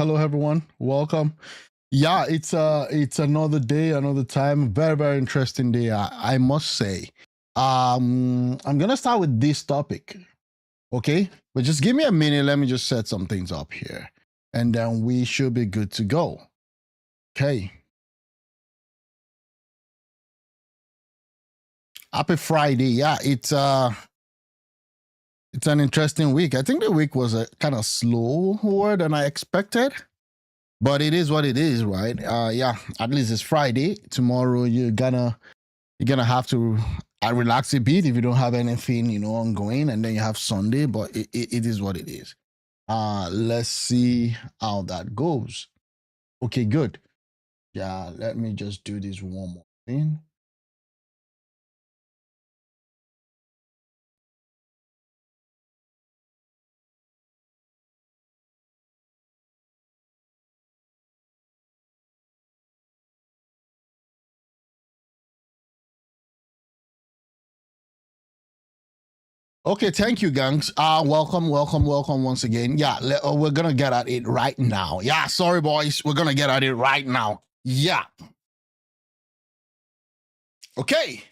Hello, everyone. Welcome. Yeah, it's another day, another time. Very, very interesting day, I must say. I'm gonna start with this topic, okay? But just give me a minute. Let me just set some things up here, and then we should be good to go. Okay. Happy Friday. Yeah, it's an interesting week. I think the week was a kind of slower than I expected. But it is what it is, right? Yeah, at least it's Friday. Tomorrow you're gonna have to relax a bit if you don't have anything, ongoing, and then you have Sunday, but it is what it is. Let's see how that goes. Okay, good. Yeah, let me just do this one more thing. Okay, thank you, gangs. Welcome once again. Yeah, we're gonna get at it right now. Yeah, sorry, boys, we're gonna get at it right now. Yeah. Okay.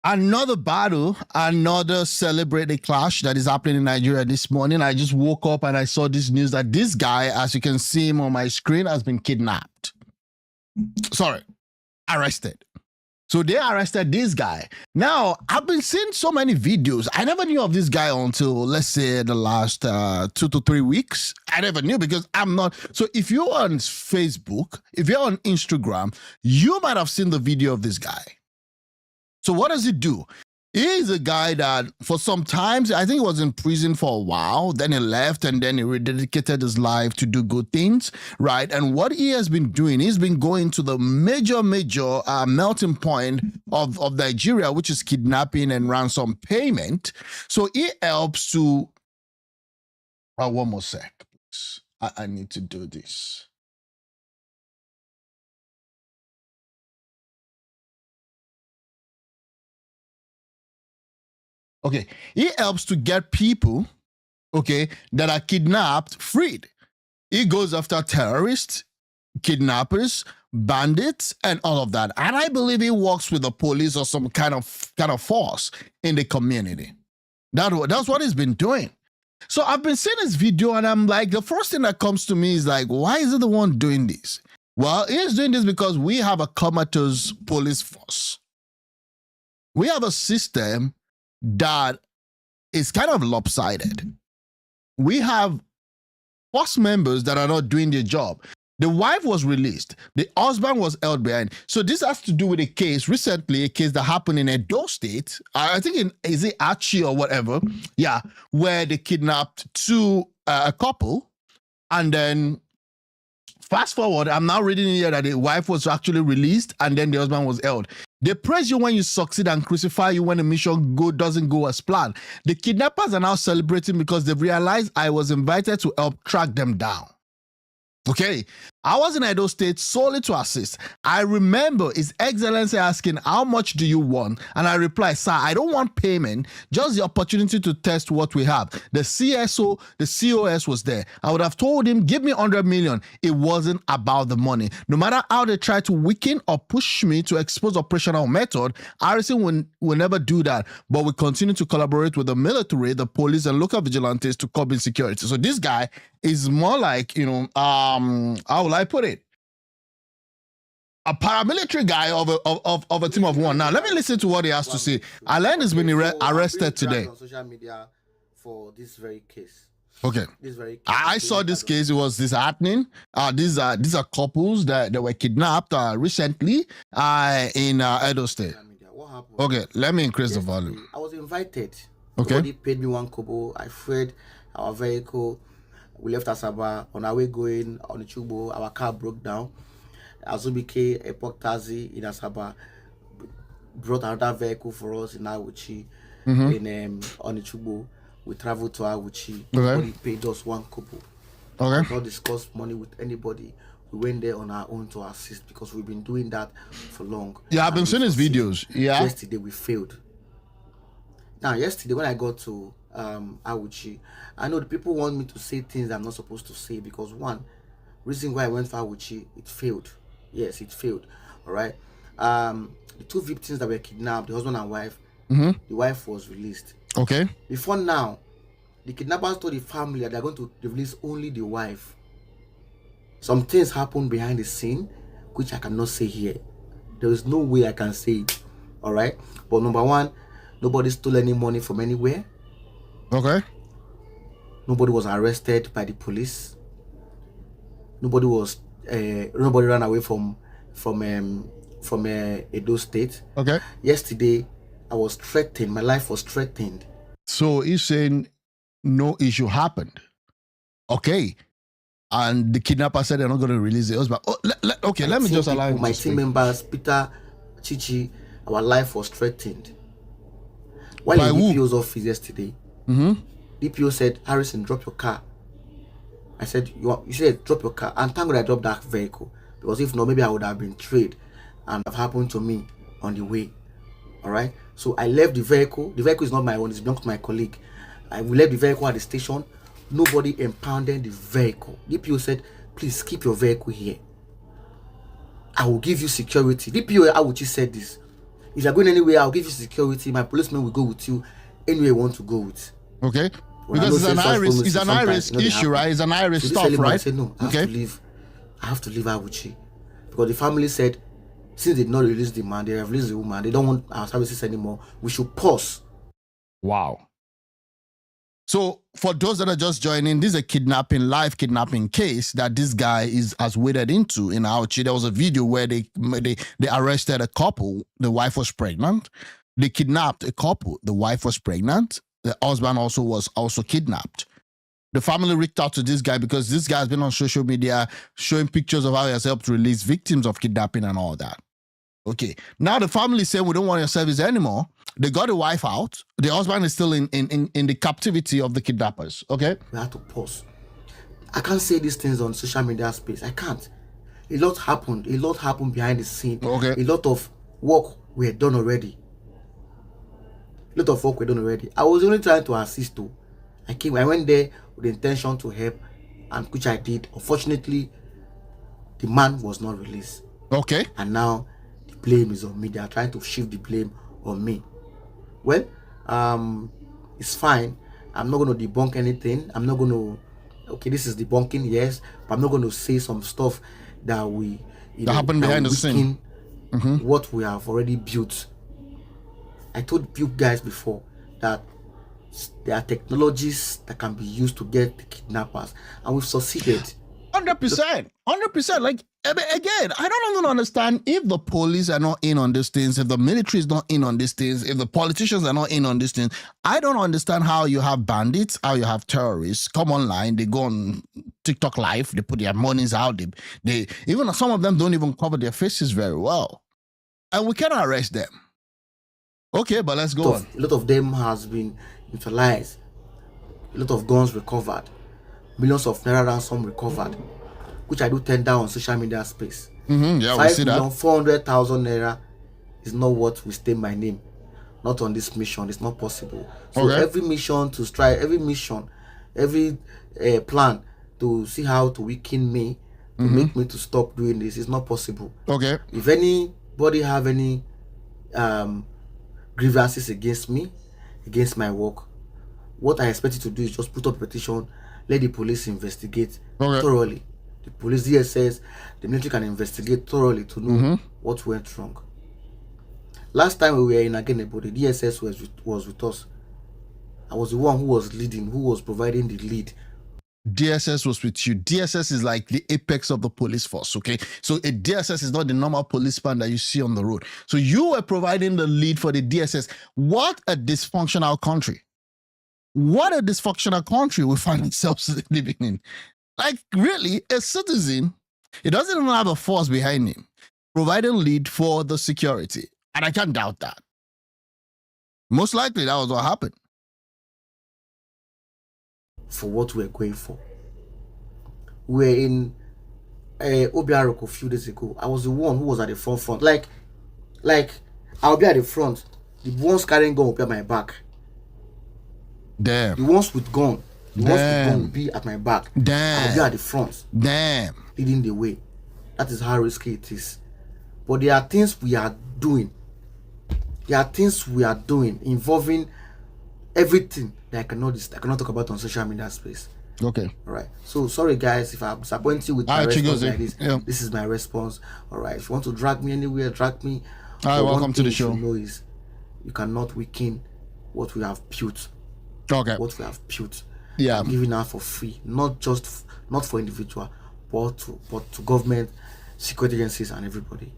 Another battle, another celebrated clash that is happening in Nigeria this morning. I just woke up and I saw this news that this guy, as you can see him on my screen, has been kidnapped. Sorry, arrested. So they arrested this guy. Now, I've been seeing so many videos. I never knew of this guy until, let's say, the last 2 to 3 weeks. I never knew because I'm not. So if you're on Facebook, if you're on Instagram, you might have seen the video of this guy. So what does he do? He's a guy that for some times, I think he was in prison for a while, then he left and then he rededicated his life to do good things, right? And what he has been doing, he's been going to the major melting point of Nigeria, which is kidnapping and ransom payment. So he helps to, one more sec, please. I need to do this. Okay, he helps to get people, okay, that are kidnapped freed. He goes after terrorists, kidnappers, bandits, and all of that. And I believe he works with the police or some kind of force in the community. That's what he's been doing. So I've been seeing this video and I'm like, the first thing that comes to me is like, why is he the one doing this? Well, he's doing this because we have a comatose police force. We have a system that is kind of lopsided. We have force members that are not doing their job. The wife was released. The husband was held behind. So this has to do with a case recently, a case that happened in Edo State. I think is it Achi or whatever? Yeah, where they kidnapped a couple, and then fast forward, I'm now reading here that the wife was actually released and then the husband was held. They praise you when you succeed and crucify you when the mission doesn't go as planned. The kidnappers are now celebrating because they've realized I was invited to help track them down. Okay, I was in Edo State solely to assist. I remember His Excellency asking, how much do you want? And I replied, sir, I don't want payment, just the opportunity to test what we have. The CSO, the COS was there. I would have told him, give me 100 million. It wasn't about the money. No matter how they try to weaken or push me to expose operational method, RSC will never do that. But we continue to collaborate with the military, the police, and local vigilantes to curb insecurity. So this guy is more like, how will I put it? A paramilitary guy of a team of one. Now, let me listen to what he has to say. Alain has been arrested today. On social media for this very case. Okay. I saw this case. It was disheartening. These are couples that were kidnapped recently in Edo State. What happened? Okay, let me increase the volume. I was invited. Okay. Somebody paid me 1 kobo. I freed our vehicle. We left Asaba. On our way going on the Chubo, our car broke down. Azubike, a pork taxi in Asaba, brought another vehicle for us in Awuchi. In on the Chubo, we traveled to Awuchi. Somebody paid us 1 kobo. Okay. We not discuss money with anybody. We went there on our own to assist because we've been doing that for long. Yeah, I've been seeing his videos. Yeah. Yesterday we failed. Now, yesterday when I got to Awuchi. I know the people want me to say things I'm not supposed to say because one reason why I went for Awuchi, it failed. Yes, it failed. All right. The two victims that were kidnapped, the husband and wife, the wife was released. Okay. Before now, the kidnappers told the family that they're going to release only the wife. Some things happened behind the scene, which I cannot say here. There is no way I can say it. All right. But number one, nobody stole any money from anywhere. Okay. Nobody was arrested by the police. Nobody ran away from Edo State. Okay. Yesterday, I was threatened. My life was threatened. So he's saying no issue happened. Okay. And the kidnapper said they're not going to release the husband. Oh, let me just allow him my to team speak. members, Peter, Chichi, our life was threatened. While By in who? DPO's office yesterday, DPO said, Harrison, drop your car. I said, you said, drop your car. And thank God I dropped that vehicle. Because if not, maybe I would have been trade and have happened to me on the way. All right. So I left the vehicle. The vehicle is not my own. It belongs to my colleague. We left the vehicle at the station. Nobody impounded the vehicle. DPO said, please keep your vehicle here. I will give you security. DPO Awuchi said this. If you're going anywhere, I'll give you security. My policeman will go with you anywhere you want to go with. Okay. Because it's an high risk issue, right? It's an high risk stuff, right? I said, no, I have to leave. I have to leave Awuchi. Because the family said, since they did not release the man, they have released the woman, they don't want our services anymore. We should pause. Wow. So for those that are just joining, this is a live kidnapping case that this guy has waded into in Auchi. There was a video where they arrested a couple. The wife was pregnant. They kidnapped a couple. The wife was pregnant. The husband was kidnapped. The family reached out to this guy because this guy has been on social media showing pictures of how he has helped release victims of kidnapping and all that. Okay. Now the family said, we don't want your service anymore. They got the wife out. The husband is still in the captivity of the kidnappers. Okay. We have to pause. I can't say these things on social media space. I can't. A lot happened. A lot happened behind the scene. Okay. A lot of work were done already. I was only trying to assist too. I went there with the intention to help, and which I did. Unfortunately, the man was not released. Okay. And now the blame is on me. They are trying to shift the blame on me. Well, it's fine. I'm not going to debunk anything. I'm not going to. Okay, this is debunking, yes, but I'm not going to say some stuff that happened behind the scene. What we have already built. I told you guys before that there are technologies that can be used to get the kidnappers, and we've succeeded. 100%. Like, again, I don't even understand if the police are not in on these things, if the military is not in on these things, if the politicians are not in on these things. I don't understand how you have bandits, how you have terrorists come online, they go on TikTok live, they put their monies out, they even some of them don't even cover their faces very well, and we cannot arrest them. Okay, but let's go on. A lot of them has been neutralized. A lot of guns recovered. Millions of naira ransom recovered, which I do tender on social media space. Yeah, we see that. 5,400,000 naira is not what will stain my name. Not on this mission. It's not possible. So every mission to strike, every plan to see how to weaken me, to make me to stop doing this, is not possible. Okay. If anybody have any grievances against me, against my work, what I expect you to do is just put up a petition, let the police investigate thoroughly. The police, DSS, the military can investigate thoroughly to know what went wrong. Last time we were in Agenebo, the DSS was with us. I was the one who was leading, who was providing the lead. DSS was with you. DSS is like the apex of the police force, okay? So a DSS is not the normal policeman that you see on the road. So you were providing the lead for the DSS. What a dysfunctional country. What a dysfunctional country we find ourselves living in. Like, really, a citizen, he doesn't even have a force behind him, providing lead for the security. And I can't doubt that. Most likely, that was what happened. For what we're going for. We were in Obiaroko a few days ago. I was the one who was at the front. Like I'll be at the front. The ones carrying gun will be at my back. Damn. The ones with gun, the ones with gun Damn. will be at my back. Damn. I'll be at the front, Damn. leading the way. That is how risky it is. But there are things we are doing. There are things we are doing involving everything that I cannot talk about on social media space. Okay. All right. So sorry guys if I'm disappointing you with my response like this. Yeah. This is my response. All right. If you want to drag me anywhere, drag me. All right. Welcome to the show. You know is you cannot weaken what we have built. Okay. What we have built. Yeah. I'm giving out for free, not for individual, but to government, security agencies, and everybody.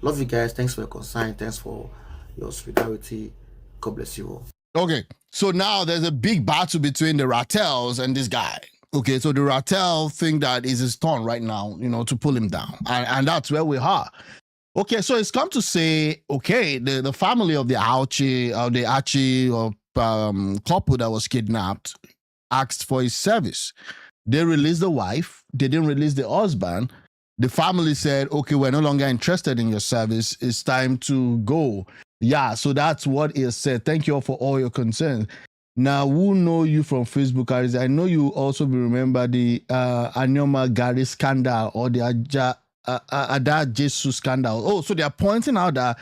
Love you guys. Thanks for your concern. Thanks for your solidarity. God bless you all. Okay, so now there's a big battle between the Rattels and this guy. Okay, so the Rattel think that is his turn right now, to pull him down. And that's where we are. Okay, so it's come to say, okay, the family of the Archie couple that was kidnapped asked for his service. They released the wife. They didn't release the husband. The family said, okay, we're no longer interested in your service. It's time to go. Yeah, so that's what is said. Thank you all for all your concerns. Now, who know you from Facebook? I know you also remember the Anyoma Gary scandal or the Ada Jesus scandal. Oh, so they are pointing out that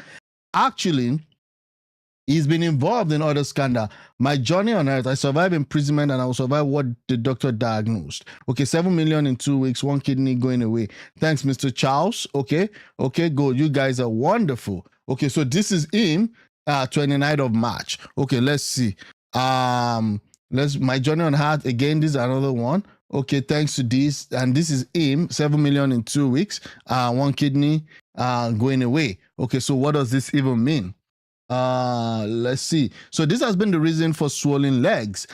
actually he's been involved in other scandal. My journey on earth, I survived imprisonment and I will survive what the doctor diagnosed. Okay, 7 million in 2 weeks, 1 kidney going away. Thanks, Mr. Charles. Okay, good. You guys are wonderful. Okay, so this is him, 29th of March. Okay, let's see. My journey on earth, again, this is another one. Okay, thanks to this. And this is him, 7 million in 2 weeks, 1 kidney going away. Okay, so what does this even mean? Let's see. So this has been the reason for swollen legs,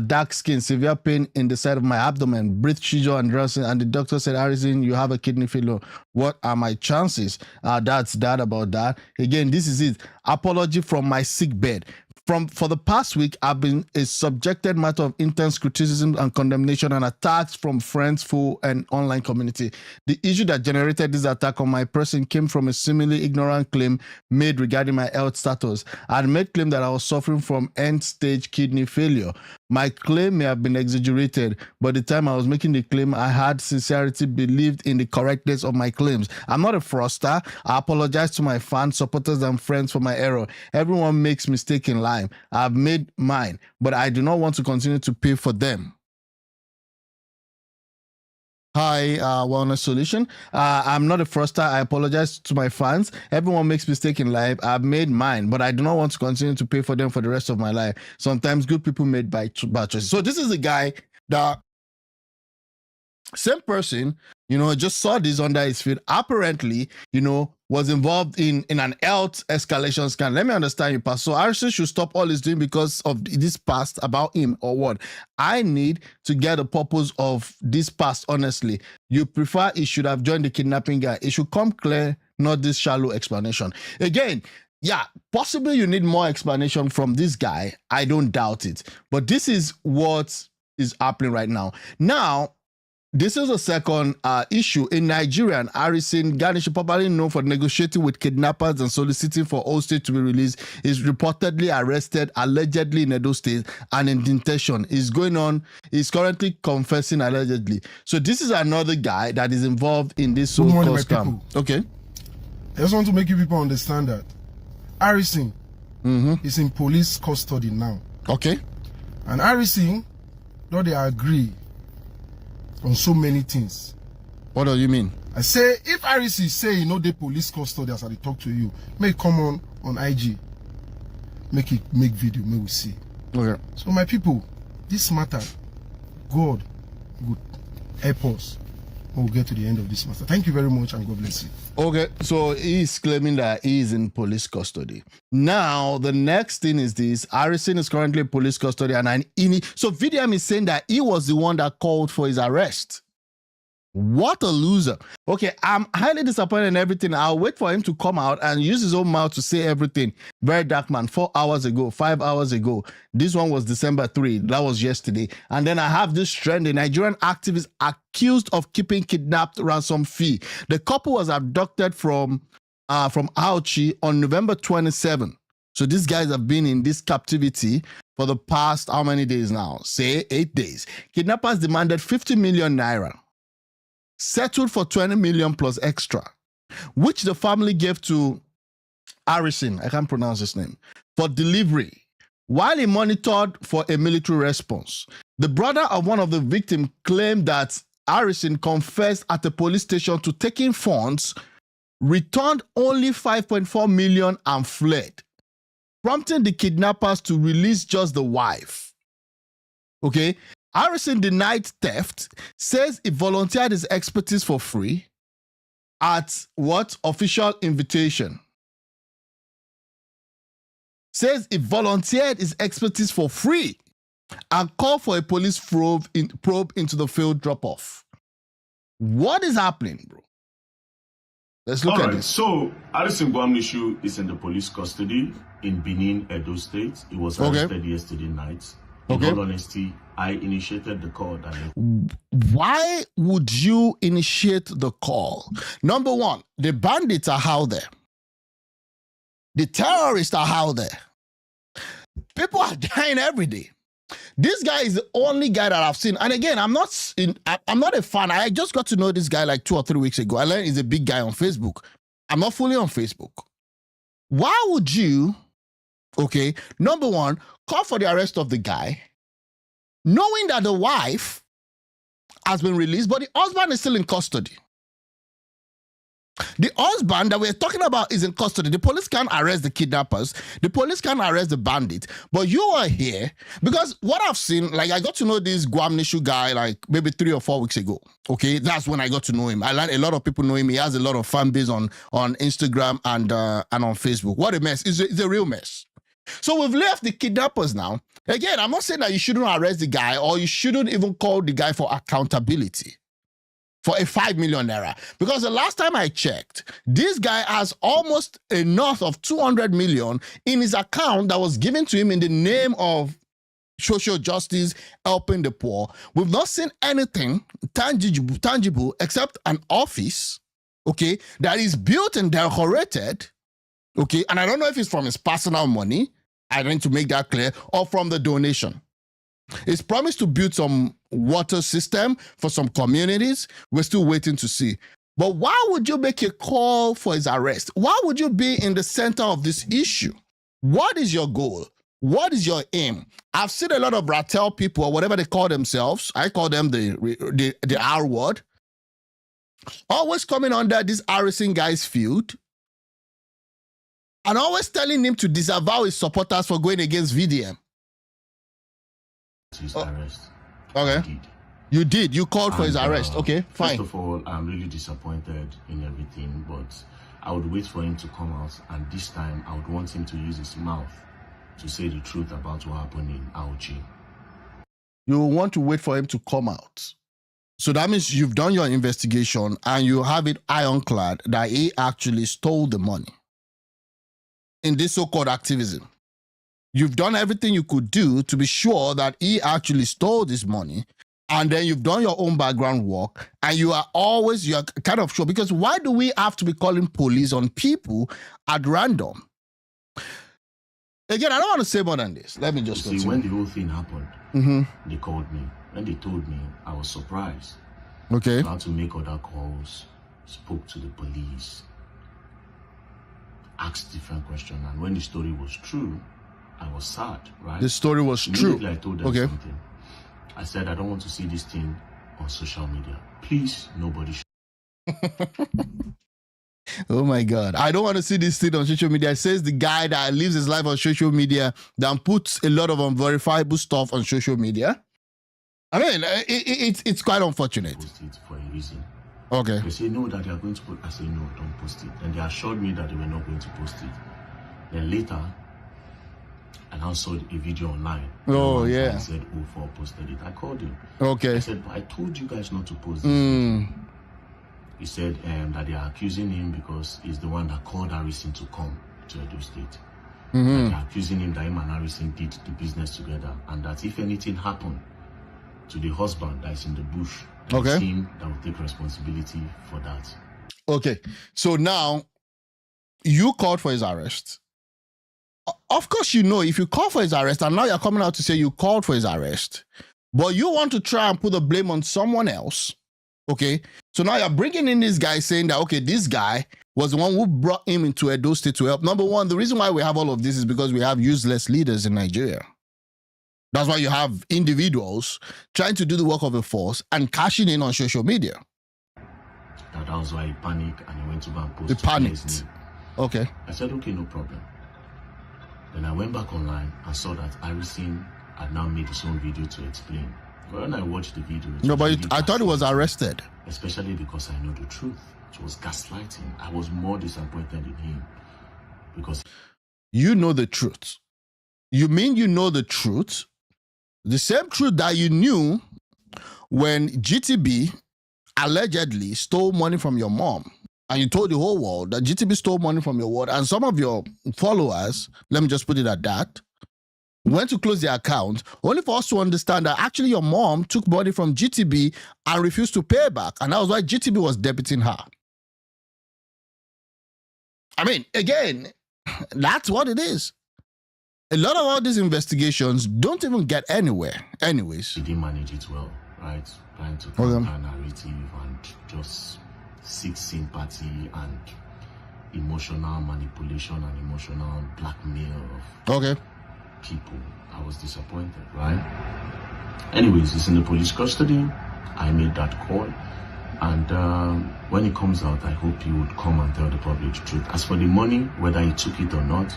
dark skin, severe pain in the side of my abdomen, breath seizure and dressing. And the doctor said, Harrison, you have a kidney failure. What are my chances? That's that about that. Again, this is it. Apology from my sick bed. For the past week, I've been a subjected matter of intense criticism and condemnation and attacks from friends, foe, and online community. The issue that generated this attack on my person came from a seemingly ignorant claim made regarding my health status. I had made claim that I was suffering from end-stage kidney failure. My claim may have been exaggerated, but the time I was making the claim, I had sincerity believed in the correctness of my claims. I'm not a fraudster. I apologize to my fans, supporters, and friends for my error. Everyone makes mistakes in life. I've made mine, but I do not want to continue to pay for them. Hi, Wellness Solution. I'm not a fraudster. I apologize to my fans. Everyone makes mistakes in life. I've made mine, but I do not want to continue to pay for them for the rest of my life. Sometimes good people made bad choices. So this is a guy that same person, just saw this under his feet. Apparently, was involved in an health escalation scandal. Let me understand you, Pastor. So Harrison should stop all he's doing because of this past about him or what? I need to get the purpose of this past, honestly. You prefer he should have joined the kidnapping guy. It should come clear, not this shallow explanation. Again, yeah, possibly you need more explanation from this guy. I don't doubt it. But this is what is happening right now. Now, this is a second issue. In Nigeria, Harrison Ganish, popularly known for negotiating with kidnappers and soliciting for hostage to be released, is reportedly arrested, allegedly in Edo State, and in detention. He's currently confessing allegedly. So this is another guy that is involved in this so-called scam. Okay. I just want to make you people understand that Harrison is in police custody now. Okay. And Harrison, though they agree on so many things. What do you mean? I say, if Harrison say, they police custody as I talk to you, make come on IG. Make video, may we see. Okay. So my people, this matter, God would help us. We'll get to the end of this matter. Thank you very much and God bless you. Okay, so he's claiming that he is in police custody. Now, the next thing is this. Harrison is currently in police custody so VDM is saying that he was the one that called for his arrest. What a loser. Okay, I'm highly disappointed in everything. I'll wait for him to come out and use his own mouth to say everything. Very dark man, 4 hours ago, 5 hours ago. This one was December 3. That was yesterday. And then I have this trend. A Nigerian activist accused of keeping kidnapped ransom fee. The couple was abducted from Auchi on November 27. So these guys have been in this captivity for the past, how many days now? Say 8 days. Kidnappers demanded 50 million naira, settled for 20 million plus extra, which the family gave to Harrison, I can't pronounce his name, for delivery, while he monitored for a military response. The brother of one of the victims claimed that Harrison confessed at the police station to taking funds, returned only 5.4 million and fled, prompting the kidnappers to release just the wife. Okay? Harrison denied theft, says he volunteered his expertise for free at what? Official invitation. Says he volunteered his expertise for free and called for a police probe into the failed drop-off. What is happening, bro? Let's look at this. So, Harrison Gwamnishu is in the police custody in Benin, Edo State. He was arrested yesterday night. In all honesty, I initiated the call. Why would you initiate the call? Number one, the bandits are out there. The terrorists are out there. People are dying every day. This guy is the only guy that I've seen. And again, I'm not a fan. I just got to know this guy like 2 or 3 weeks ago. I learned he's a big guy on Facebook. I'm not fully on Facebook. Why would you, okay, number one, call for the arrest of the guy, knowing that the wife has been released, but the husband is still in custody? The husband that we're talking about is in custody. The police can't arrest the kidnappers. The police can't arrest the bandit. But you are here because what I've seen, like I got to know this Gwamnishu guy like maybe 3 or 4 weeks ago. Okay, that's when I got to know him. I learned a lot of people know him. He has a lot of fan base on Instagram and on Facebook. What a mess. It's a real mess. So we've left the kidnappers now. Again, I'm not saying that you shouldn't arrest the guy or you shouldn't even call the guy for accountability for a 5 million naira. Because the last time I checked, this guy has almost a north of 200 million in his account that was given to him in the name of social justice, helping the poor. We've not seen anything tangible except an office, okay, that is built and decorated, okay, and I don't know if it's from his personal money, I need to make that clear, or from the donation. It's promised to build some water system for some communities. We're still waiting to see. But why would you make a call for his arrest? Why would you be in the center of this issue? What is your goal? What is your aim? I've seen a lot of Ratel people or whatever they call themselves. I call them the R word. Always coming under this Harrison guy's field and always telling him to disavow his supporters for going against VDM. His arrest. Okay. You did. You called for his arrest. Okay, fine. First of all, I'm really disappointed in everything, but I would wait for him to come out, and this time I would want him to use his mouth to say the truth about what happened in Auchi. You want to wait for him to come out. So that means you've done your investigation and you have it ironclad that he actually stole the money in this so-called activism. You've done everything you could do to be sure that he actually stole this money, and then you've done your own background work, and you're kind of sure, because why do we have to be calling police on people at random? Again, I don't want to say more than this. Let me just see, when the whole thing happened, they called me. When they told me, I was surprised. Okay. I had to make other calls, spoke to the police, asked different questions, and when the story was true, I was sad, right? The story was true. I told them something. I said, I don't want to see this thing on social media. Please, nobody Oh my God. I don't want to see this thing on social media. It says the guy that lives his life on social media then puts a lot of unverifiable stuff on social media. I mean, it's quite unfortunate. Post it for a reason. Okay. They say, no, that they are going to post. I say, no, don't post it. And they assured me that they were not going to post it. Then later, I now saw a video online. Oh, yeah. I said, oh, posted it. I called him. Okay. I said, but I told you guys not to post this. He said that they are accusing him because he's the one that called Harrison to come to Edo State. They are accusing him that him and Harrison did the business together, and that if anything happened to the husband that is in the bush, it's him that will take responsibility for that. Okay. So now you called for his arrest. Of course, you know, if you call for his arrest, and now you're coming out to say you called for his arrest, but you want to try and put the blame on someone else, okay? So now you're bringing in this guy saying that, okay, this guy was the one who brought him into Edo State to help. Number one, the reason why we have all of this is because we have useless leaders in Nigeria. That's why you have individuals trying to do the work of a force and cashing in on social media. That was why he panicked and he went to go and post. He panicked. Okay. I said, okay, no problem. Then I went back online and saw that Harrison had now made his own video to explain. When I watched the video, no, but I thought he was arrested. Especially because I know the truth. It was gaslighting. I was more disappointed in him because you know the truth. You mean you know the truth? The same truth that you knew when GTB allegedly stole money from your mom. And you told the whole world that GTB stole money from your ward, and some of your followers, let me just put it at that, went to close their account, only for us to understand that actually your mom took money from GTB and refused to pay back, and that was why GTB was debiting her. I mean, again, that's what it is. A lot of all these investigations don't even get anywhere. Anyways. He didn't manage it well, right? Trying to counter narrative and just seek sympathy and emotional manipulation and emotional blackmail of people. I was disappointed, right? Anyways, it's in the police custody. I made that call. And when it comes out, I hope you would come and tell the public the truth. As for the money, whether he took it or not,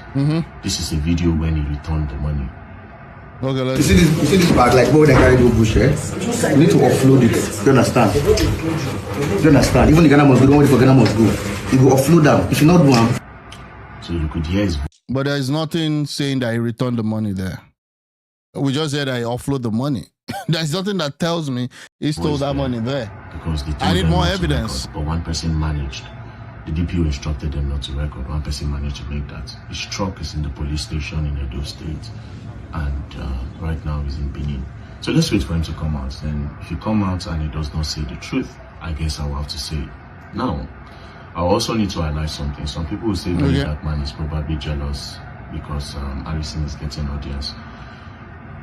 this is a video when he returned the money. Okay, you see this bag, like more than carry no bush, eh? You need to offload it. Do you understand? Do you understand? Even the Ghana must go, don't wait for Ghana must go. You go offload them. If you not do them. So you could hear his. But there is nothing saying that he returned the money there. We just said that he offloaded the money. There's nothing that tells me he stole that money there. Because I need more evidence. But one person managed. The DPO instructed them not to record. One person managed to make that. His truck is in the police station in Edo State. And right now he's in Benin. So let's wait for him to come out. Then if he come out and he does not say the truth, I guess I will have to say it. Now, I also need to highlight something. Some people will say that man is probably jealous because Harrison is getting audience.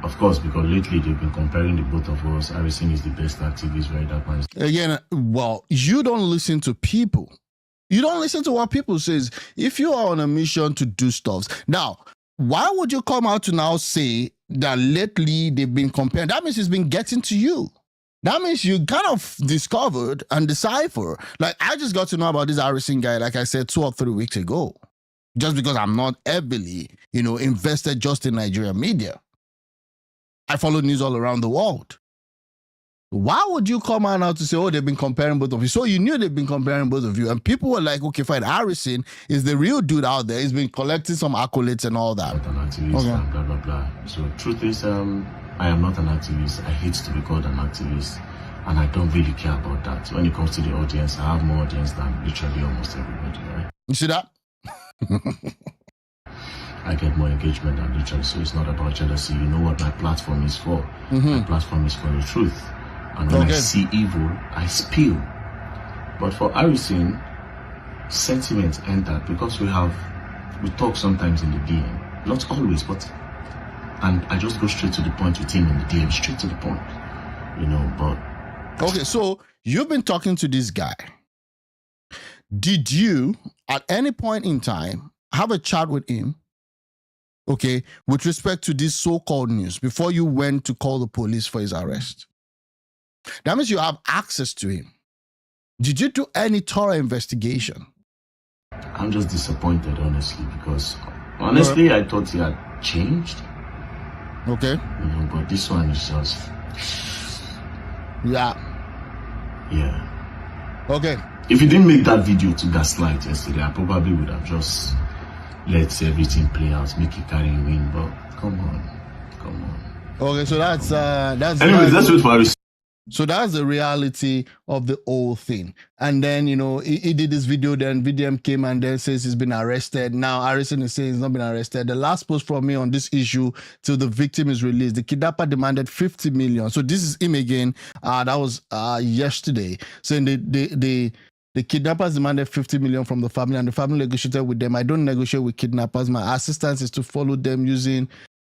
Of course, because lately they've been comparing the both of us. Harrison is the best activist, right? That man is. Again, well, you don't listen to people. You don't listen to what people say. If you are on a mission to do stuff. Now, why would you come out to now say that lately they've been comparing? That means it's been getting to you. That means you kind of discovered and decipher. Like, I just got to know about this Harrison guy, like I said, 2 or 3 weeks ago. Just because I'm not heavily, invested just in Nigerian media. I follow news all around the world. Why would you come out now to say, oh, they've been comparing both of you? So you knew they've been comparing both of you. And people were like, okay, fine, Harrison is the real dude out there. He's been collecting some accolades and all that. Not an activist and blah, blah, blah. So truth is, I am not an activist. I hate to be called an activist. And I don't really care about that. When it comes to the audience, I have more audience than literally almost everybody, right? You see that? I get more engagement than literally, so it's not about jealousy. You know what my platform is for? My platform is for the truth. And when I see evil, I spew. But for Harrison, sentiments entered because we talk sometimes in the DM. Not always, and I just go straight to the point with him in the DM, straight to the point. But... Okay, so you've been talking to this guy. Did you, at any point in time, have a chat with him? Okay, with respect to this so-called news, before you went to call the police for his arrest. That means you have access to him. Did you do any thorough investigation? I'm just disappointed, honestly, because honestly, I thought he had changed. Okay. But this one is just... Yeah. Okay. If he didn't make that video to gaslight yesterday, I probably would have just let everything play out, make it carry a win. But come on. Okay, so that's anyways, let's wait for Harrison. So that's the reality of the whole thing. And then, he did this video, then VDM came and then says he's been arrested. Now Harrison is saying he's not been arrested. The last post from me on this issue till the victim is released, the kidnapper demanded 50 million. So this is him again. That was yesterday. Saying The kidnappers demanded 50 million from the family, and the family negotiated with them. I don't negotiate with kidnappers. My assistance is to follow them using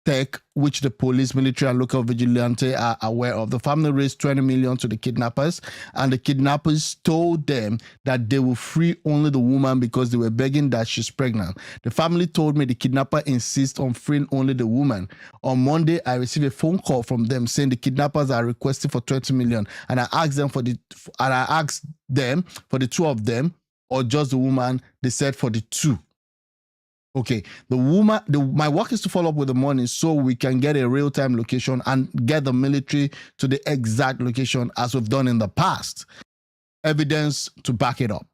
tech, which the police, military, and local vigilante are aware of. The family raised 20 million to the kidnappers, and the kidnappers told them that they will free only the woman because they were begging that she's pregnant. The family told me the kidnapper insists on freeing only the woman. On Monday, I received a phone call from them saying the kidnappers are requesting for 20 million, and I asked them for the two of them or just the woman. They said for the two. Okay, my work is to follow up with the money so we can get a real-time location and get the military to the exact location as we've done in the past. Evidence to back it up.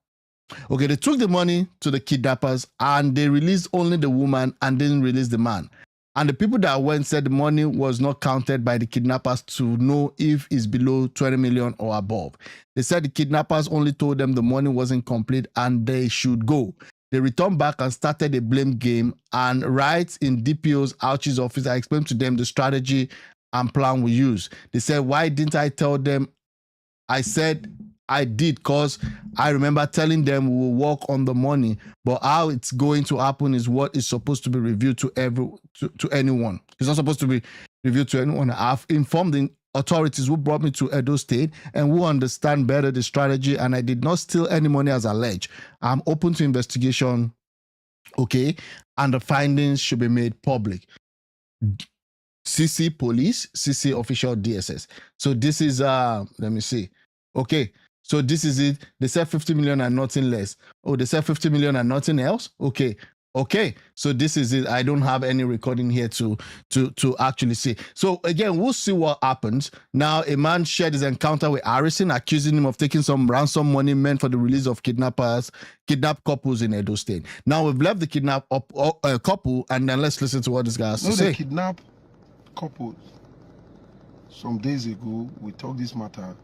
Okay, they took the money to the kidnappers and they released only the woman and didn't release the man. And the people that went said the money was not counted by the kidnappers to know if it's below 20 million or above. They said the kidnappers only told them the money wasn't complete and they should go. They returned back and started a blame game, and right in DPO's Ouchie's office, I explained to them the strategy and plan we use. They said, why didn't I tell them? I said I did because I remember telling them we will work on the money, but how it's going to happen is what is supposed to be reviewed to anyone. It's not supposed to be reviewed to anyone. I've informed the authorities who brought me to Edo State and who understand better the strategy, and I did not steal any money as alleged. I'm open to investigation, okay, and the findings should be made public. CC Police, CC Official DSS. So this is, let me see. Okay, so this is it. They said 50 million and nothing less. Oh, they said 50 million and nothing else? Okay, so this is it. I don't have any recording here to actually see. So again, we'll see what happens. Now, a man shared his encounter with Harrison, accusing him of taking some ransom money meant for the release of kidnapped couples in Edo State. Now, we've left the kidnapped couple, and then let's listen to what this guy has to say. The kidnapped couple, some days ago, we talked this matter.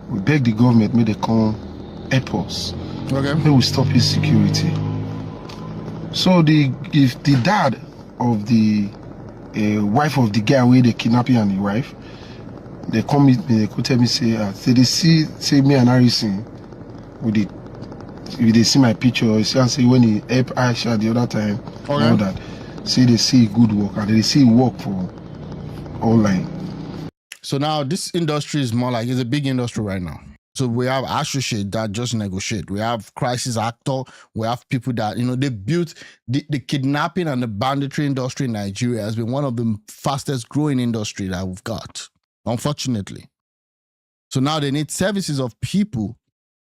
We begged the government, may they come help us. Okay. They will stop insecurity. So if the dad of the wife of the guy where they kidnapping and the wife, they come meet me, they could tell me say they see me and Harrison with it. If they see my picture, you see and say when he help Aisha the other time, okay, all that, say they see good work and they see work for online. So now this industry is more like, it's a big industry right now. So we have associates that just negotiate. We have crisis actor. We have people that, they built the kidnapping and the banditry industry in Nigeria has been one of the fastest growing industry that we've got, unfortunately. So now they need services of people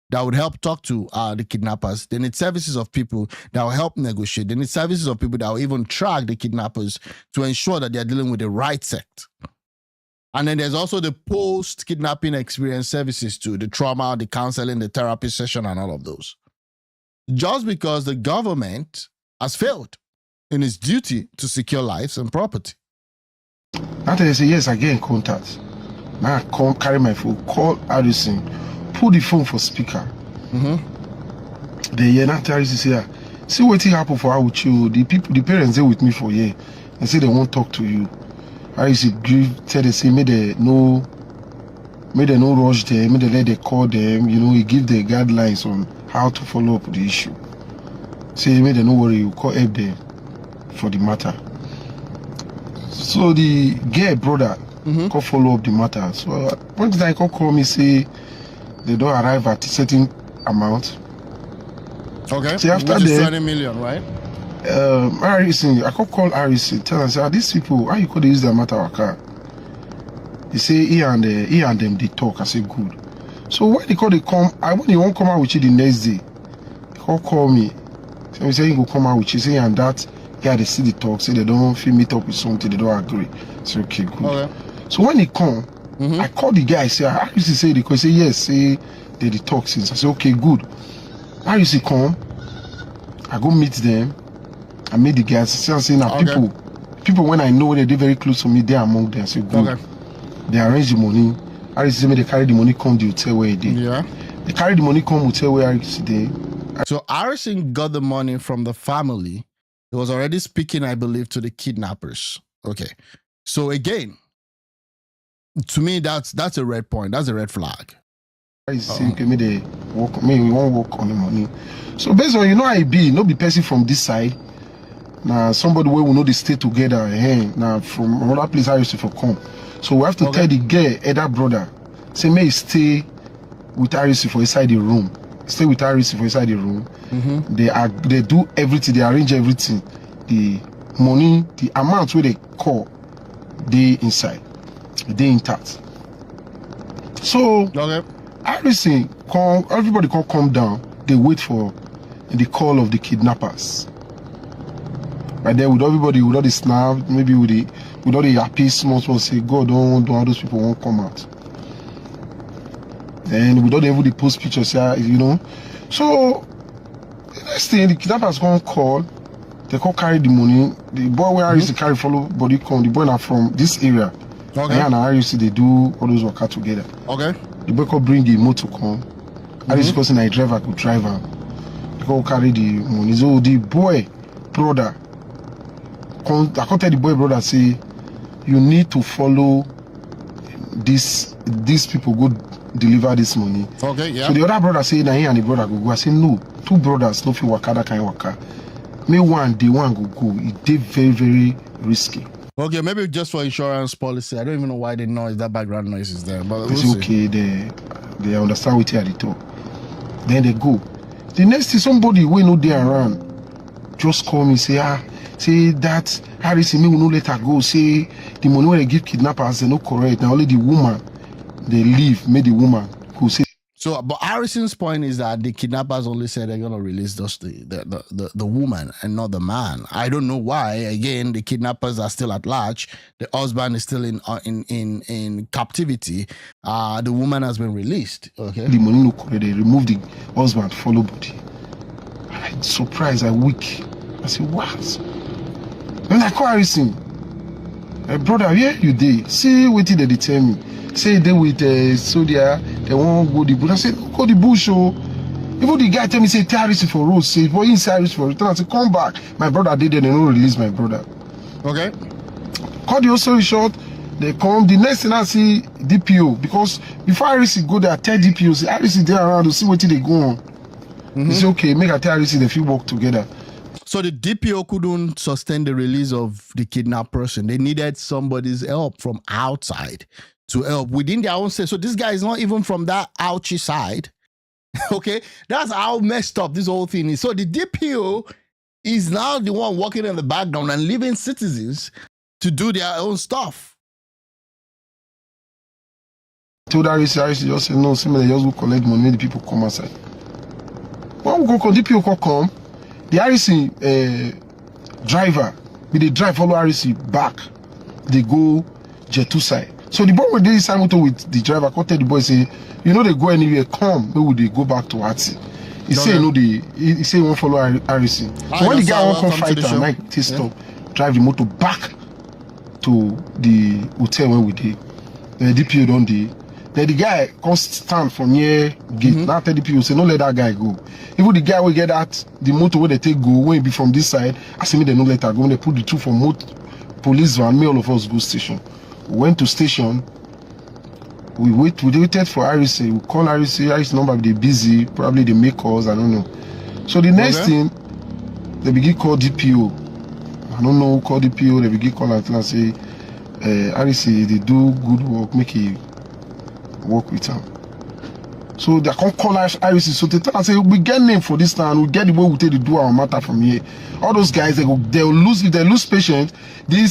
that would help talk to the kidnappers. They need services of people that will help negotiate. They need services of people that will even track the kidnappers to ensure that they're dealing with the right sect. And then there's also the post-kidnapping experience services too, the trauma, the counseling, the therapy session, and all of those. Just because the government has failed in its duty to secure lives and property. After they say, yes, I get in contact. Now I come, carry my phone, call Harrison, put the phone for speaker. Mm-hmm. The year after Harrison say, see what happened for her with you. The parents, they with me for a year. They say they won't talk to you. Harrison tell they say, may they no rush them, may they let they call them, he give the guidelines on how to follow up the issue. Say, may they no worry, you call help them for the matter. So the girl brother can follow up the matter. So one time I call me, say they don't arrive at a certain amount. Okay, so after which is 20 million, right? Harrison, I could call Harrison, tell him, say, these people, how you could use their matter of car? He say, he and them, they talk. I say, good. So when they come, when he won't come out with you the next day, he call me. So he say, he go come out with you. Say, and that guy, they see the talk, say they don't feel meet up with something, they don't agree. I say, okay, good. Okay. So when he come, I call the guy, say, Harrison say, because say, yes, say, they talk since. I say, okay, good. Harrison come, I go meet them. I made the guys saying now people when I know they're very close to me, they're among them. So good. Okay. They arrange the money. Harrison say they carry the money come the hotel where he did. Yeah. They carry the money come hotel where Harrison did. So Harrison got the money from the family. He was already speaking, I believe, to the kidnappers. Okay. So again, to me, that's a red point. That's a red flag. I say, okay, me they work, me we won't work on the money. So based on how it be, no be person from this side. Now somebody where we know they stay together, now from another place I used to come. So we have to tell the girl, elder brother, say may stay with Harris for inside the room. Stay with Harris for inside the room. They do everything, they arrange everything. The money, the amount where they call, they inside, they intact. So everything come, everybody can come down. They wait for the call of the kidnappers. Right there with everybody, with all the snap, maybe with all the happy small say, God don't all those people won't come out. Then with all the post pictures, you know. So the next thing, the kidnappers gonna call, they can carry the money. The boy where I used to carry follow body come, the boy now from this area. And I used to they do all those work out together. The boy can bring the motor come. I used to person I driver could drive him. They can carry the money. So the boy brother, I can tell the boy brother say, you need to follow these people go deliver this money. So the other brother say, nah, he and the brother go. I say no, two brothers no fit waka that kind of waka. Me one go. It did very, very risky. Okay, maybe just for insurance policy. I don't even know why the noise, that background noise is there. But it's okay. They understand what they talk. Then they go. The next thing, somebody we know they around just call me say that Harris me will not let her go. Say the money when they give kidnappers they not correct. Now only the woman they leave. Made the woman who say. So, but Harrison's point is that the kidnappers only said they're gonna release just the woman and not the man. I don't know why. Again, the kidnappers are still at large. The husband is still in captivity. The woman has been released. Okay. The money no correct. They remove the husband, follow body. I'm surprised. I weak. I say what? When I call Harrison, brother, where you dey? See what did they tell me? Say they with Sodia, they won't go the bush. I said, go the bush, oh. Even the guy tell me, say, Harris for road, say, boy, inside Harris for return. I said, come back. My brother did it, they don't release my brother. Okay. Cut the whole story short, they come. The next thing I see DPO, because before Harris go there, I tell DPO, say, Harris is there around to see what they go on. He say, okay, make I tell Harris they feel work together. So the DPO couldn't sustain the release of the kidnapped person. They needed somebody's help from outside to help within their own state. So this guy is not even from that ouchy side. Okay, that's how messed up this whole thing is. So the DPO is now the one working in the background and leaving citizens to do their own stuff. Told Harris just say no, similar, just go collect money, the people come outside. When we go come, DPO come, the Harris driver, with the drive follow Harris back, they go J2 side. So the boy when they sign motor with the driver, I tell the boy say, you know they go anywhere, come, where would they go back to Hatsi? He say no, he say he won't follow Harrison. So when the guy won't come fight and like stop, drive the motor back to the hotel where we did. The DPO don't dey. Then the guy come stand from near gate. Now tell the DPO say no let that guy go. Even the guy will get that the motor where they take go when he be from this side. I say me they no let her go. When they put the two from police van, me all of us go station. We went to station. We waited for Harrison. We call Harrison. Harrison number they busy. Probably they make calls. I don't know. So the next thing, they begin call DPO. I don't know who call DPO. They begin call and say, Harrison, they do good work. Make it work with them. So they can't call Harrison. So they tell us, say, we get name for this now. We get the way we take to do our matter from here. All those guys, they'll lose. If they lose patience, they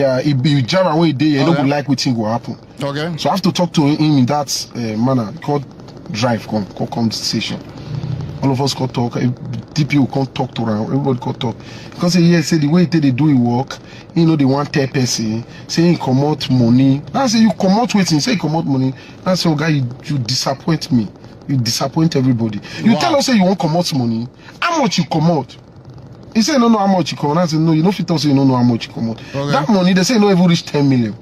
are if drive away there, you don't like what thing will happen. Okay. So I have to talk to him in that manner. Called drive come to the station. All of us can talk. DPO can't talk to around. Everybody can talk. Because say the way they do it work, you know they want 10 person. Say you come out money. I say you come out waiting. Say you come out money. That's your guy. You disappoint me. You disappoint everybody. You tell us say you won't come out money. How much you come out? He said, no, how much you come out. I said, no, you know, if you tell say you don't know how much you come out. Okay. That money, they say, no, even reach 10 million.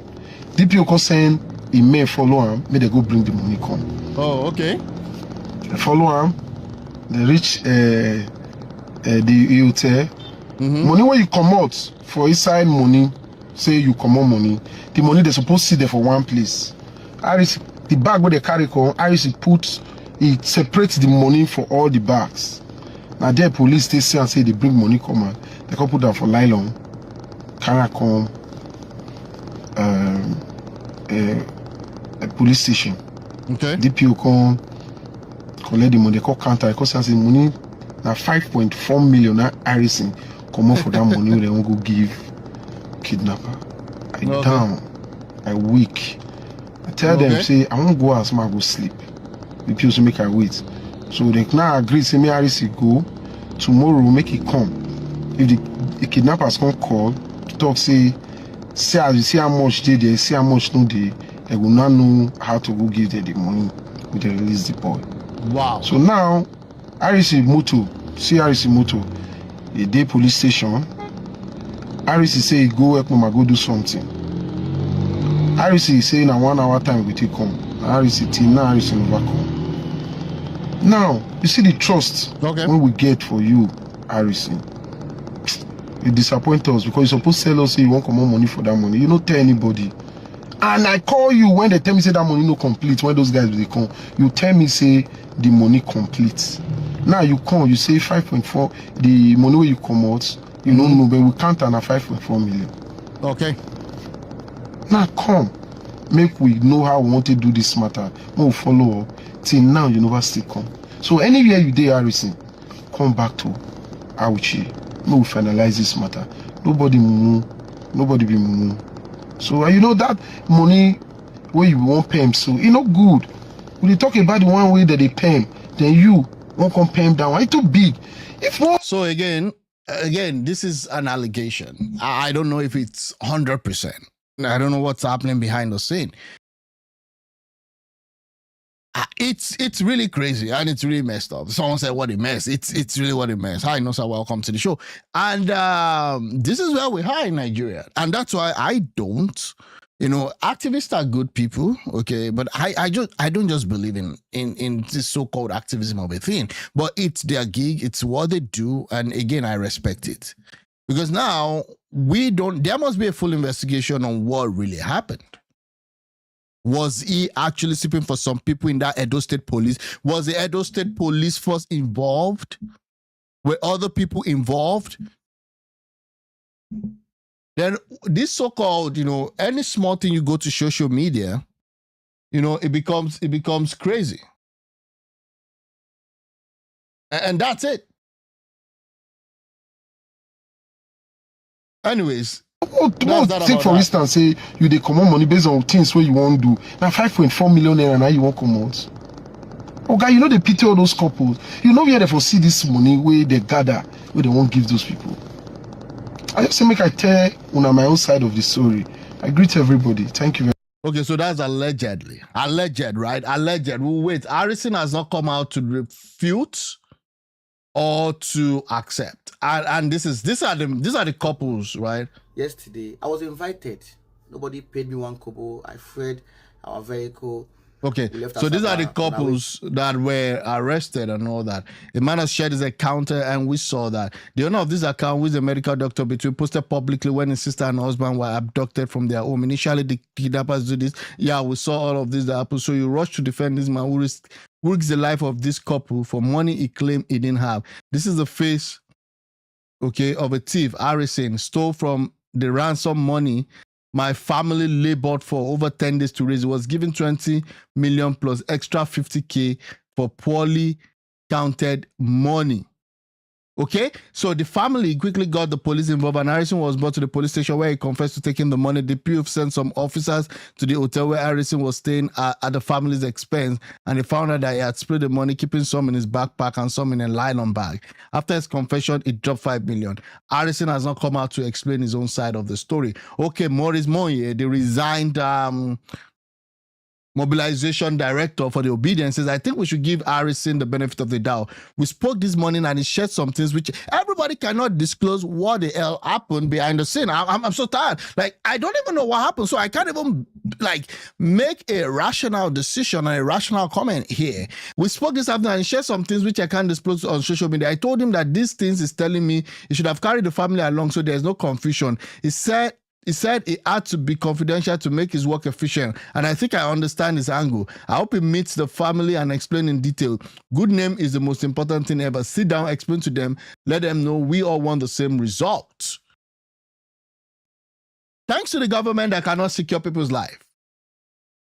DPO can send a mail follow him, may they go bring the money come. Oh, okay. They follow him, they reach the hotel. Money when you come out for inside money, say you come out money, the money they're supposed to see there for one place. Harris, the bag where they carry come, Harris he separates the money for all the bags. Now there police they say and say they bring money come and they can put that for nylon, carry come a police station. Okay. DPO come collect the money, they call counter, because say money now 5.4 million now Harrison come out for that money they won't go give kidnapper. I down, I weak. I tell them say I won't go as I go sleep. The people make I wait. So they now agree say me Harrison go tomorrow make it come. If the kidnappers come call to talk say see how much they there, see how much no they will not know how to go give them the money when they release the boy. Wow. So now Harrison moto, the day police station. Harrison say go help mama go do something. Harrison say in a 1 hour time we take come. Harrison till now Harrison overcome. Now you see the trust when we get for you, Harrison. You disappoint us because you're supposed to tell us say you want come more money for that money. You don't tell anybody. And I call you when they tell me say that money no complete. When those guys will come, you tell me say the money complete. Now you come, you say 5.4. The money where you come out, you don't know, but we count on a 5.4 million. Okay. Now come, make we know how we want to do this matter. We'll follow up. Till now, you never still come. So anywhere you did, Harrison, come back to Auchi. We will finalize this matter. Nobody move, nobody be move. So you know that money where you won't pay him, so it's not good. When you talk about the one way that they pay him, then you won't come pay him down. It's too big. So again, this is an allegation. I don't know if it's 100%. I don't know what's happening behind the scene. It's really crazy and it's really messed up. Someone said what a mess. It's really what a mess. Hi, Nosa, welcome to the show. And this is where we are in Nigeria. And that's why I don't, activists are good people, okay, but I don't just believe in this so-called activism of a thing. But it's their gig, it's what they do, and again, I respect it. Because now there must be a full investigation on what really happened. Was he actually sleeping for some people in that Edo State Police? Was the Edo State Police force involved? Were other people involved? Then this so-called, any small thing you go to social media, it becomes crazy. And that's it. Anyways, take for instance, say you they come on money based on things where you want to do. Now 5.4 million naira now you want come out. Okay, they pity all those couples. Where they foresee this money where they gather, where they won't give those people. I just say make I tell on my own side of the story. I greet everybody. Thank you very much. Okay, so that's alleged, right? Alleged. We'll wait. Harrison has not come out to refute or to accept. And these are the couples, right? Yesterday, I was invited. Nobody paid me 1 kobo. I freed our vehicle. Okay, so these are the couples that were arrested and all that. The man has shared his encounter, and we saw that. The owner of this account, who is a medical doctor, between posted publicly when his sister and husband were abducted from their home. Initially, the kidnappers do this. Yeah, we saw all of this that happened. So you rush to defend this man who risks the life of this couple for money he claimed he didn't have. This is the face, of a thief. Harrison stole from the ransom money my family labored for over 10 days to raise. It was given 20 million plus extra 50K for poorly counted money. Okay, so the family quickly got the police involved, and Harrison was brought to the police station where he confessed to taking the money. The PF sent some officers to the hotel where Harrison was staying at the family's expense, and they found out that he had split the money, keeping some in his backpack and some in a nylon bag. After his confession, it dropped 5 million. Harrison has not come out to explain his own side of the story. Okay, Maurice Moye, the resigned mobilization director for the obedience, says, I think we should give Harrison the benefit of the doubt. We spoke this morning and he shared some things which everybody cannot disclose what the hell happened behind the scene. I'm so tired. I don't even know what happened. So I can't even make a rational decision or a rational comment here. We spoke this afternoon and he shared some things which I can't disclose on social media. I told him that these things is telling me he should have carried the family along so there's no confusion. He said he said it had to be confidential to make his work efficient. And I think I understand his angle. I hope he meets the family and explain in detail. Good name is the most important thing ever. Sit down, explain to them, let them know we all want the same result. Thanks to the government that cannot secure people's life.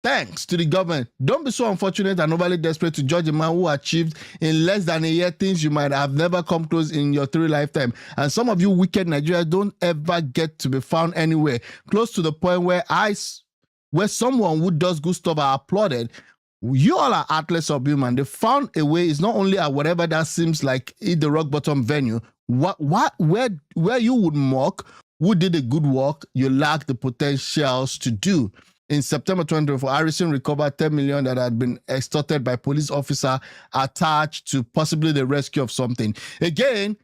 Thanks to the government. Don't be so unfortunate and overly desperate to judge a man who achieved in less than a year things you might have never come close in your 3 lifetime. And some of you wicked Nigerians don't ever get to be found anywhere close to the point where someone who does good stuff are applauded. You all are atlas of human. They found a way. It's not only at whatever that seems like the rock bottom venue. Where you would mock who did a good work, you lack the potentials to do. In September 2024, Harrison recovered $10 million that had been extorted by police officer attached to possibly the rescue of something. Again,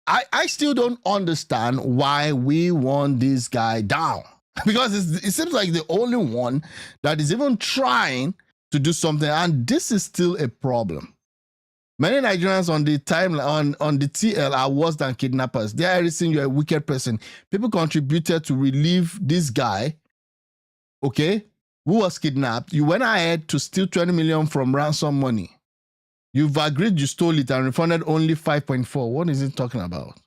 I still don't understand why we want this guy down. Because it seems like the only one that is even trying to do something, and this is still a problem. Many Nigerians on the timeline on the TL are worse than kidnappers. They are saying you're a wicked person. People contributed to relieve this guy, okay, who was kidnapped. You went ahead to steal 20 million from ransom money. You've agreed you stole it and refunded only 5.4. What is it talking about?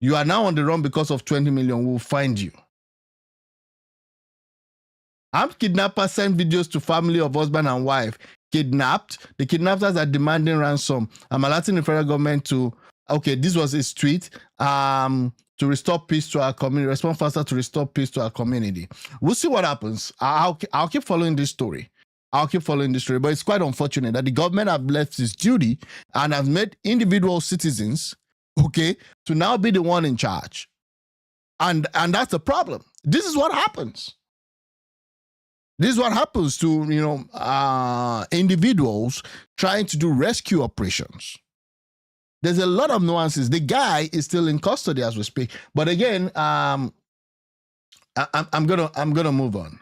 You are now on the run because of 20 million. We'll find you. Armed kidnappers send videos to family of husband and wife kidnapped. The kidnappers are demanding ransom. I'm alerting the federal government to, okay, this was his tweet, to restore peace to our community, respond faster to restore peace to our community. We'll see what happens. I'll keep following this story. But it's quite unfortunate that the government have left its duty and has made individual citizens, okay, to now be the one in charge. And that's the problem. This is what happens. This is what happens to, individuals trying to do rescue operations. There's a lot of nuances. The guy is still in custody as we speak. But again, I'm gonna move on.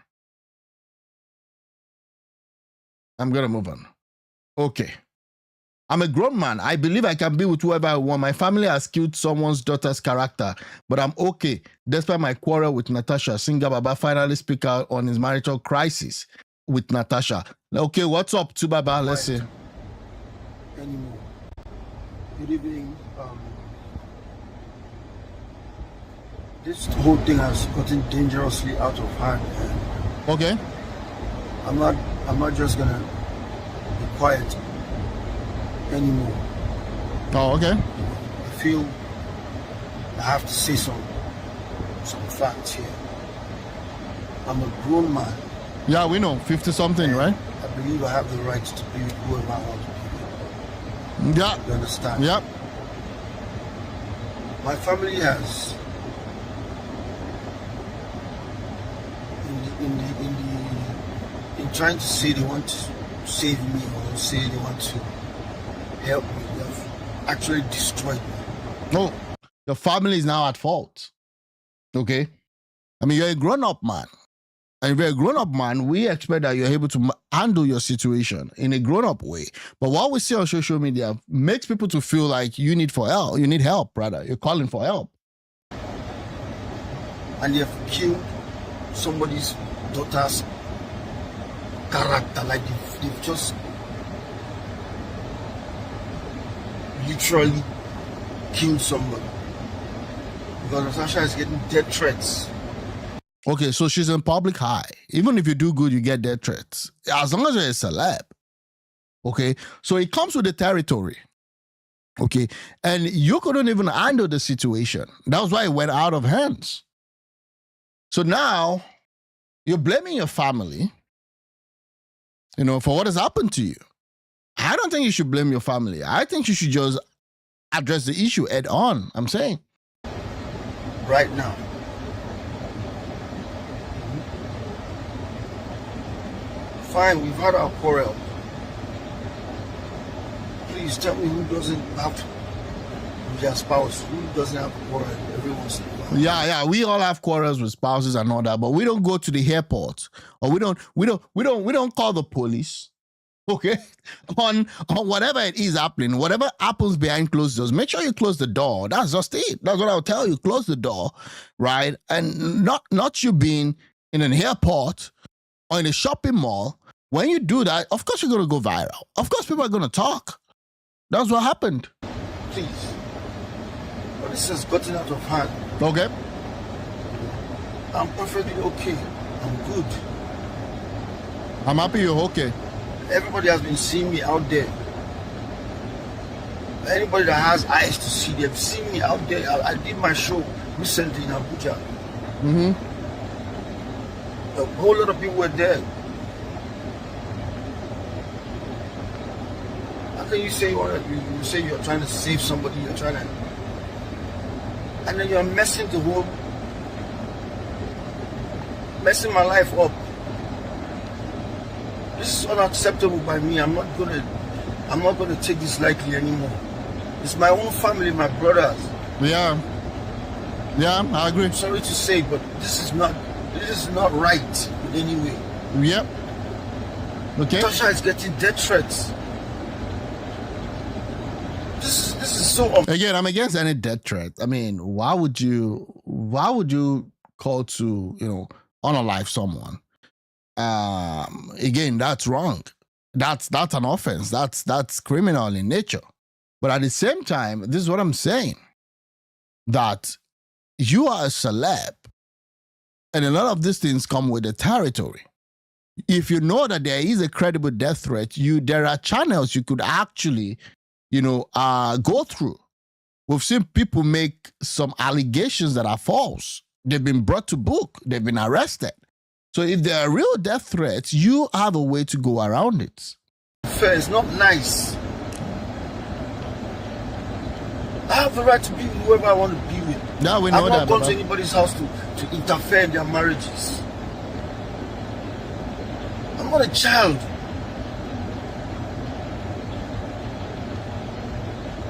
Okay. I'm a grown man. I believe I can be with whoever I want. My family has killed someone's daughter's character, but I'm okay. Despite my quarrel with Natasha, Singer Baba finally speak out on his marital crisis with Natasha. Okay, what's up, to Baba? Let's see. Anymore. Good evening. This whole thing has gotten dangerously out of hand. Okay. I'm not just gonna be quiet anymore. Oh, okay. I feel I have to say some facts here. I'm a grown man. Yeah, we know, 50-something, right? I believe I have the right to be with whoever I want to be with. Yeah. You understand? Yep. My family has, in trying to say they want to save me or say they want to help me, they have actually destroyed me. No, the family is now at fault. Okay? I mean, you're a grown-up man. And if you're a grown-up man, we expect that you're able to handle your situation in a grown-up way. But what we see on social media makes people to feel like you need help. You need help, rather. You're calling for help. And they have killed somebody's daughter's character. Like they've just literally killed somebody. Because Natasha is getting death threats. Okay, so she's in public eye. Even if you do good, you get death threats. As long as you're a celeb. Okay, so it comes with the territory. Okay, and you couldn't even handle the situation. That was why it went out of hands. So now you're blaming your family, for what has happened to you. I don't think you should blame your family. I think you should just address the issue head on, I'm saying. Right now. Fine, we've had our quarrel. Please tell me who doesn't have with their spouse, who doesn't have a quarrel every once in a while. Yeah, we all have quarrels with spouses and all that, but we don't go to the airport or we don't call the police. Okay, on whatever it is happening, whatever happens behind closed doors, make sure you close the door. That's just it. That's what I'll tell you. Close the door, right? And not you being in an airport or in a shopping mall. When you do that, of course you're gonna go viral. Of course people are gonna talk. That's what happened. Please. But this has gotten out of hand. Okay. I'm perfectly okay. I'm good. I'm happy you're okay. Everybody has been seeing me out there. Anybody that has eyes to see, they've seen me out there. I did my show recently in Abuja. Mm-hmm. A whole lot of people were there. How can you say you say you're trying to save somebody, you're trying to, and then you're messing my life up. This is unacceptable by me. I'm not gonna take this lightly anymore. It's my own family, my brothers. Yeah, I agree. I'm sorry to say, but this is not right in any way. Yep. Okay. Tasha is getting death threats. This is so Again, I'm against any death threat. I mean, why would you call to unalive someone? Again, that's wrong. That's an offense. That's criminal in nature. But at the same time, this is what I'm saying, that you are a celeb, and a lot of these things come with the territory. If you know that there is a credible death threat, there are channels you could actually, go through. We've seen people make some allegations that are false. They've been brought to book. They've been arrested. So if there are real death threats, you have a way to go around it. fair. It's not nice. I have the right to be with whoever I want to be with. Yeah, we know I've that. not gone to anybody's house to interfere in their marriages. I'm not a child.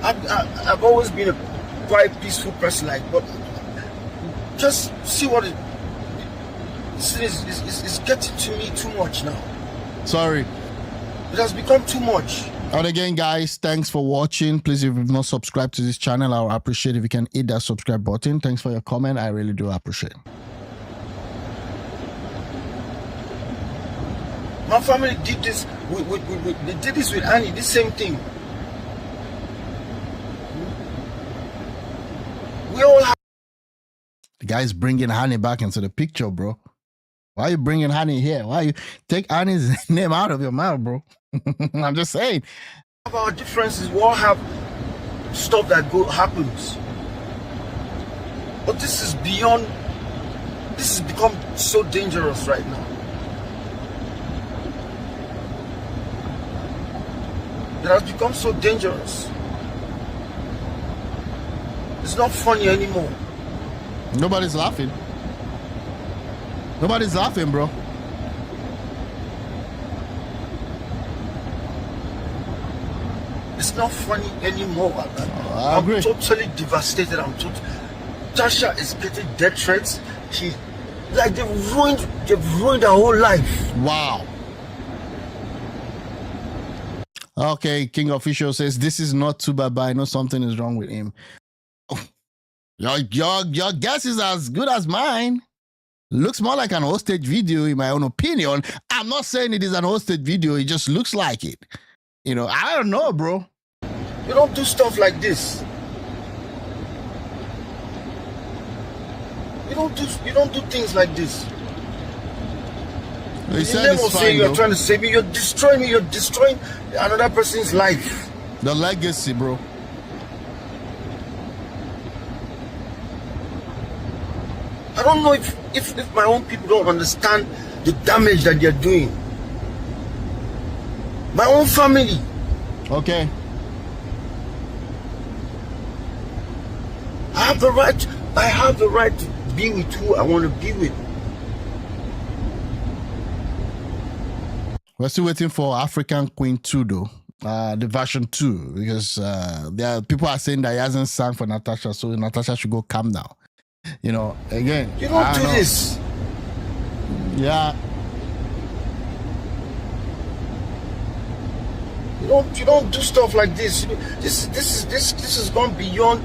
I've always been a quite peaceful person, but just see what it's getting to me too much now. Sorry. It has become too much. And again, guys, thanks for watching. Please, if you've not subscribed to this channel, I would appreciate if you can hit that subscribe button. Thanks for your comment. I really do appreciate it. My family did this. They did this with Annie. The same thing. We all have. The guy's bringing Honey back into the picture, bro. Why are you bringing Honey here? Why you take Honey's name out of your mouth, bro? I'm just saying. Our differences. We all have stuff that happens. But this is beyond. This has become so dangerous right now. It has become so dangerous. It's not funny anymore. Nobody's laughing. Nobody's laughing, bro. It's not funny anymore. I agree. I'm totally devastated. Tasha is getting death threats. They've ruined her whole life. Wow. Okay, King Official says this is not too bad, but I know something is wrong with him. Your guess is as good as mine. Looks more like an hostage video, in my own opinion. I'm not saying it is an hostage video. It just looks like it. I don't know, bro. You don't do stuff like this. You don't do things like this. He In said the name it's of fine, saying you're though. trying to save me, you're destroying me. You're destroying another person's life. The legacy, bro. I don't know if my own people don't understand the damage that they're doing. My own family. Okay. I have the right to be with who I want to be with. We're still waiting for African Queen 2, though. The version 2, because people are saying that he hasn't sang for Natasha, so Natasha should go calm down. Again. You don't do this. Yeah. You don't do stuff like this. This has gone beyond.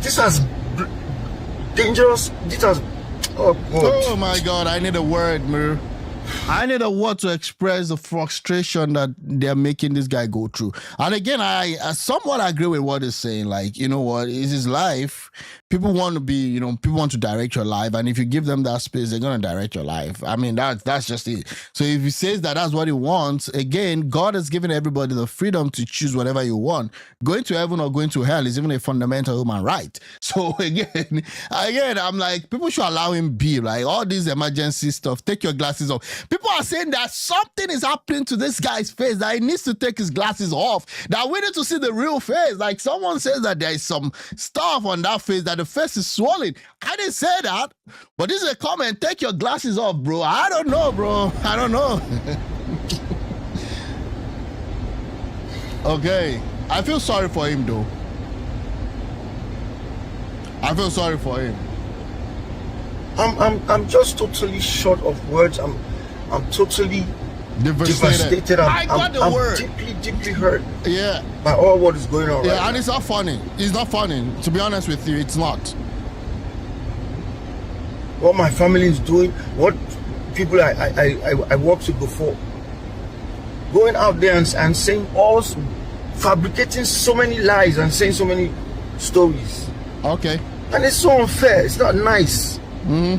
This has dangerous. This has. Oh God. Oh my God! I need a word, Mir. I need a word to express the frustration that they're making this guy go through. And again, I somewhat agree with what he's saying. Like, you know what, it's his life. People want to be, you know, people want to direct your life. And if you give them that space, they're going to direct your life. I mean, that's just it. So if he says that that's what he wants, again, God has given everybody the freedom to choose whatever you want. Going to heaven or going to hell is even a fundamental human right. So again, I'm like, people should allow him be. Like, all this emergency stuff, take your glasses off. People are saying that something is happening to this guy's face, that he needs to take his glasses off, that we need to see the real face. Like, someone says that there is some stuff on that face, that the face is swollen. I didn't say that, but this is a comment. Take your glasses off, bro. I don't know, bro. I don't know. Okay. I feel sorry for him, though. I feel sorry for him. I'm just totally short of words. I'm totally devastated. I got the word. I'm deeply hurt. Yeah. By all what is going on. Yeah, right and now. it's not funny. It's not funny. To be honest with you, it's not. What my family is doing, what people I worked with before, going out there and saying fabricating so many lies and saying so many stories. Okay. And it's so unfair. It's not nice. Mm-hmm.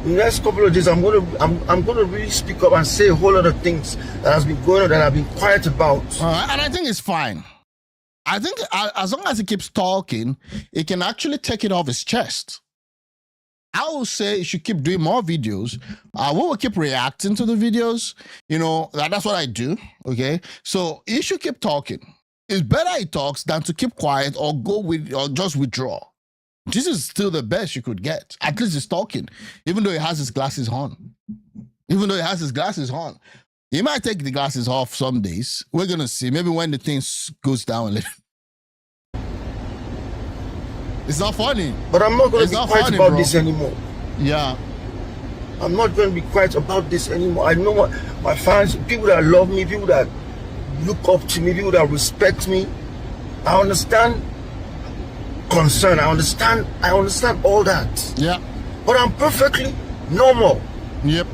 In the next couple of days, I'm gonna really speak up and say a whole lot of things that has been going on that I've been quiet about. And I think it's fine. I think as long as he keeps talking, he can actually take it off his chest. I will say he should keep doing more videos. We will keep reacting to the videos. You know, that's what I do. Okay. So he should keep talking. It's better he talks than to keep quiet or just withdraw. This is still the best you could get. At least he's talking, even though he has his glasses on. He might take the glasses off some days. We're going to see. Maybe when the thing goes down a little. It's not funny. But I'm not going to be quiet about this anymore. Yeah. I'm not going to be quiet about this anymore. I know what my fans, people that love me, people that look up to me, people that respect me. I understand concern. I understand all that. Yeah. But I'm perfectly normal. Yep.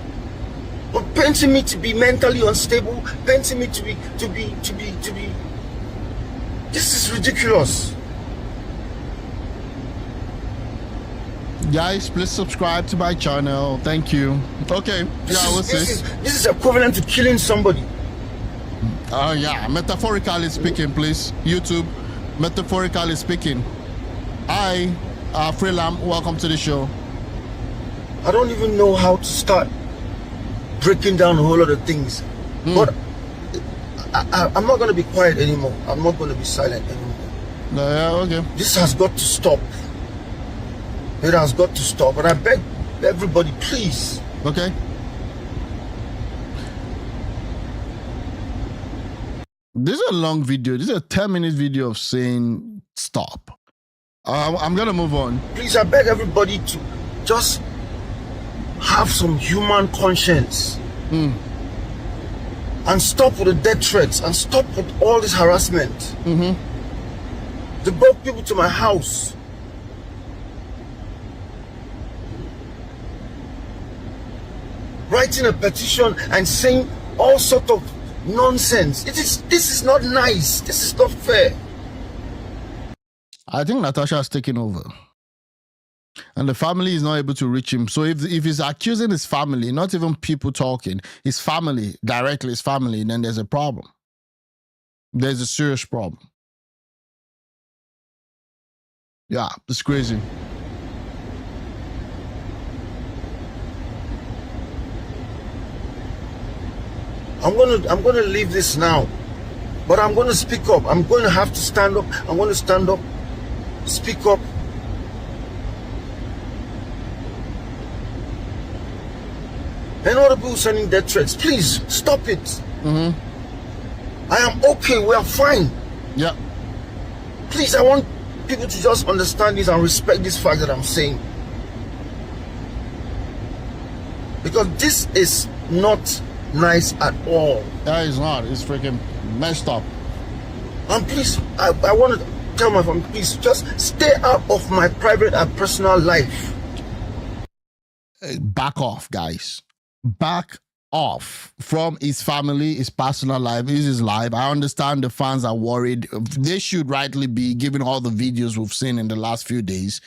But painting me to be mentally unstable, painting me to be this is ridiculous. Guys, please subscribe to my channel. Thank you. Okay. This is equivalent to killing somebody. Yeah, metaphorically speaking, please. YouTube, metaphorically speaking. Hi, Freelam, welcome to the show. I don't even know how to start breaking down a whole lot of things. But I'm not going to be quiet anymore. I'm not going to be silent anymore. Yeah, okay. This has got to stop. It has got to stop. And I beg everybody, please. Okay. This is a long video. This is a 10-minute video of saying stop. I'm going to move on. Please, I beg everybody to just have some human conscience. And stop with the death threats. And stop with all this harassment. They brought people to my house. Writing a petition and saying all sort of nonsense. This is not nice. This is not fair. I think Natasha has taken over. And the family is not able to reach him. So if he's accusing his family, not even people talking, his family, directly his family, then there's a problem. There's a serious problem. Yeah, it's crazy. I'm gonna leave this now, but I'm gonna speak up. I'm going to have to stand up. I'm going to stand up, speak up. And all the people sending death threats, please stop it. I am okay. We are fine. Yeah. Please, I want people to just understand this and respect this fact that I'm saying. Because this is not nice at all. That is not. It's freaking messed up. And please, I want to tell my family, please just stay out of my private and personal life. Back off, guys. Back off from his family, his personal life, his life. I understand the fans are worried. They should rightly be, given all the videos we've seen in the last few days.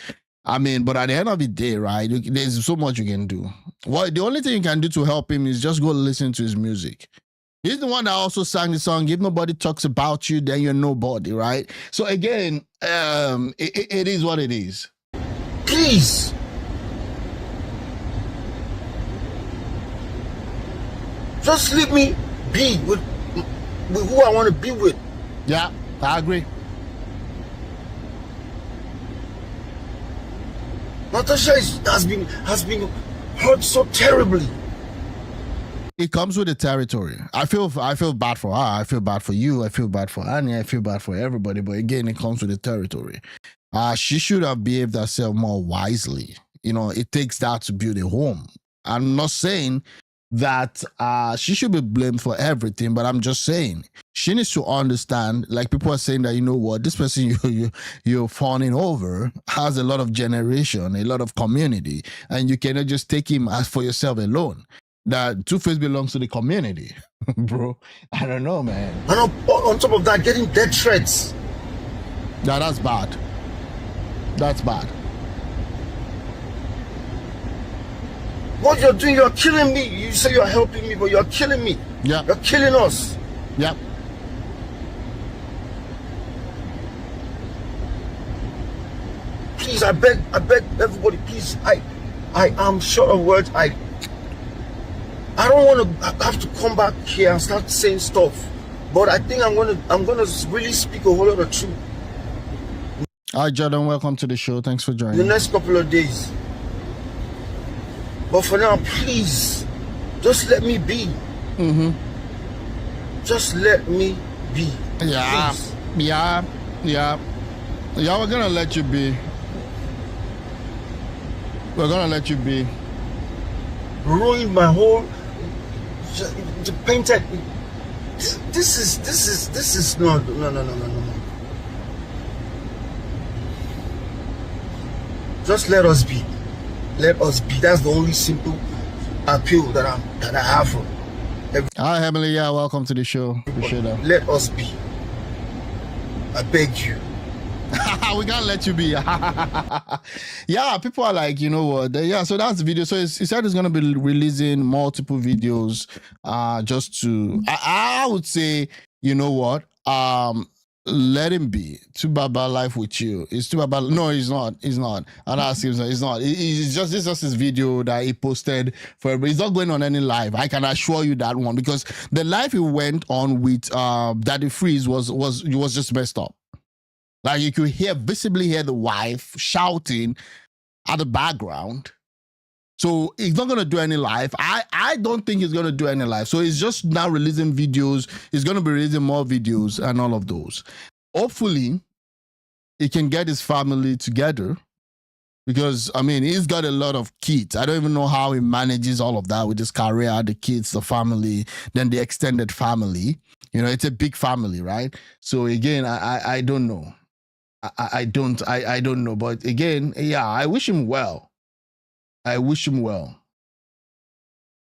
I mean, but at the end of the day, right, there's so much you can do. Well, the only thing you can do to help him is just go listen to his music. He's the one that also sang the song, "If nobody talks about you, then you're nobody," right? So again, it is what it is. Please. Just leave me be with who I want to be with. Yeah, I agree. Natasha has been hurt so terribly. It comes with the territory. I feel bad for her. I feel bad for you. I feel bad for Annie. I feel bad for everybody. But again, it comes with the territory. She should have behaved herself more wisely. You know, it takes that to build a home. I'm not saying that she should be blamed for everything, but I'm just saying she needs to understand, like people are saying that, you know what, this person you're fawning over has a lot of generation, a lot of community, and you cannot just take him as for yourself alone. That Two-Face belongs to the community. Bro, I don't know, man. And on top of that, getting death threats. No, that's bad. That's bad. What you're doing, you're killing me. You say you're helping me, but you're killing me. Yeah. You're killing us. Yep. Please, I beg everybody, please. I am short of words. I don't want to have to come back here and start saying stuff. But I think I'm gonna really speak a whole lot of truth. All right, Jordan, welcome to the show. Thanks for joining. The next couple of days. But for now, please, just let me be. Just let me be. Yeah, please. yeah. We're gonna let you be. We're gonna let you be. Ruined my whole. The painted. This is no. Just let us be. Let us be. That's the only simple appeal that I have for Hi, Emily. Yeah, welcome to the show. Appreciate that. Let us be. I beg you. We can't let you be. Yeah, people are like, you know what? Yeah, so that's the video. So he said he's going to be releasing multiple videos just to, I would say, you know what? Let him be. Tubaba life with you. It's Tubaba. No, he's not. He's not. And ask him, he's not. It's just his video that he posted for everybody. He's not going on any live. I can assure you that one, because the live he went on with Daddy Freeze was just messed up. Like you could visibly hear the wife shouting at the background. So he's not gonna do any live. I don't think he's gonna do any live. So he's just now releasing videos. He's gonna be releasing more videos and all of those. Hopefully, he can get his family together, because I mean he's got a lot of kids. I don't even know how he manages all of that with his career, the kids, the family, then the extended family. You know, it's a big family, right? So again, I don't know. I don't know. But again, yeah, I wish him well. I wish him well.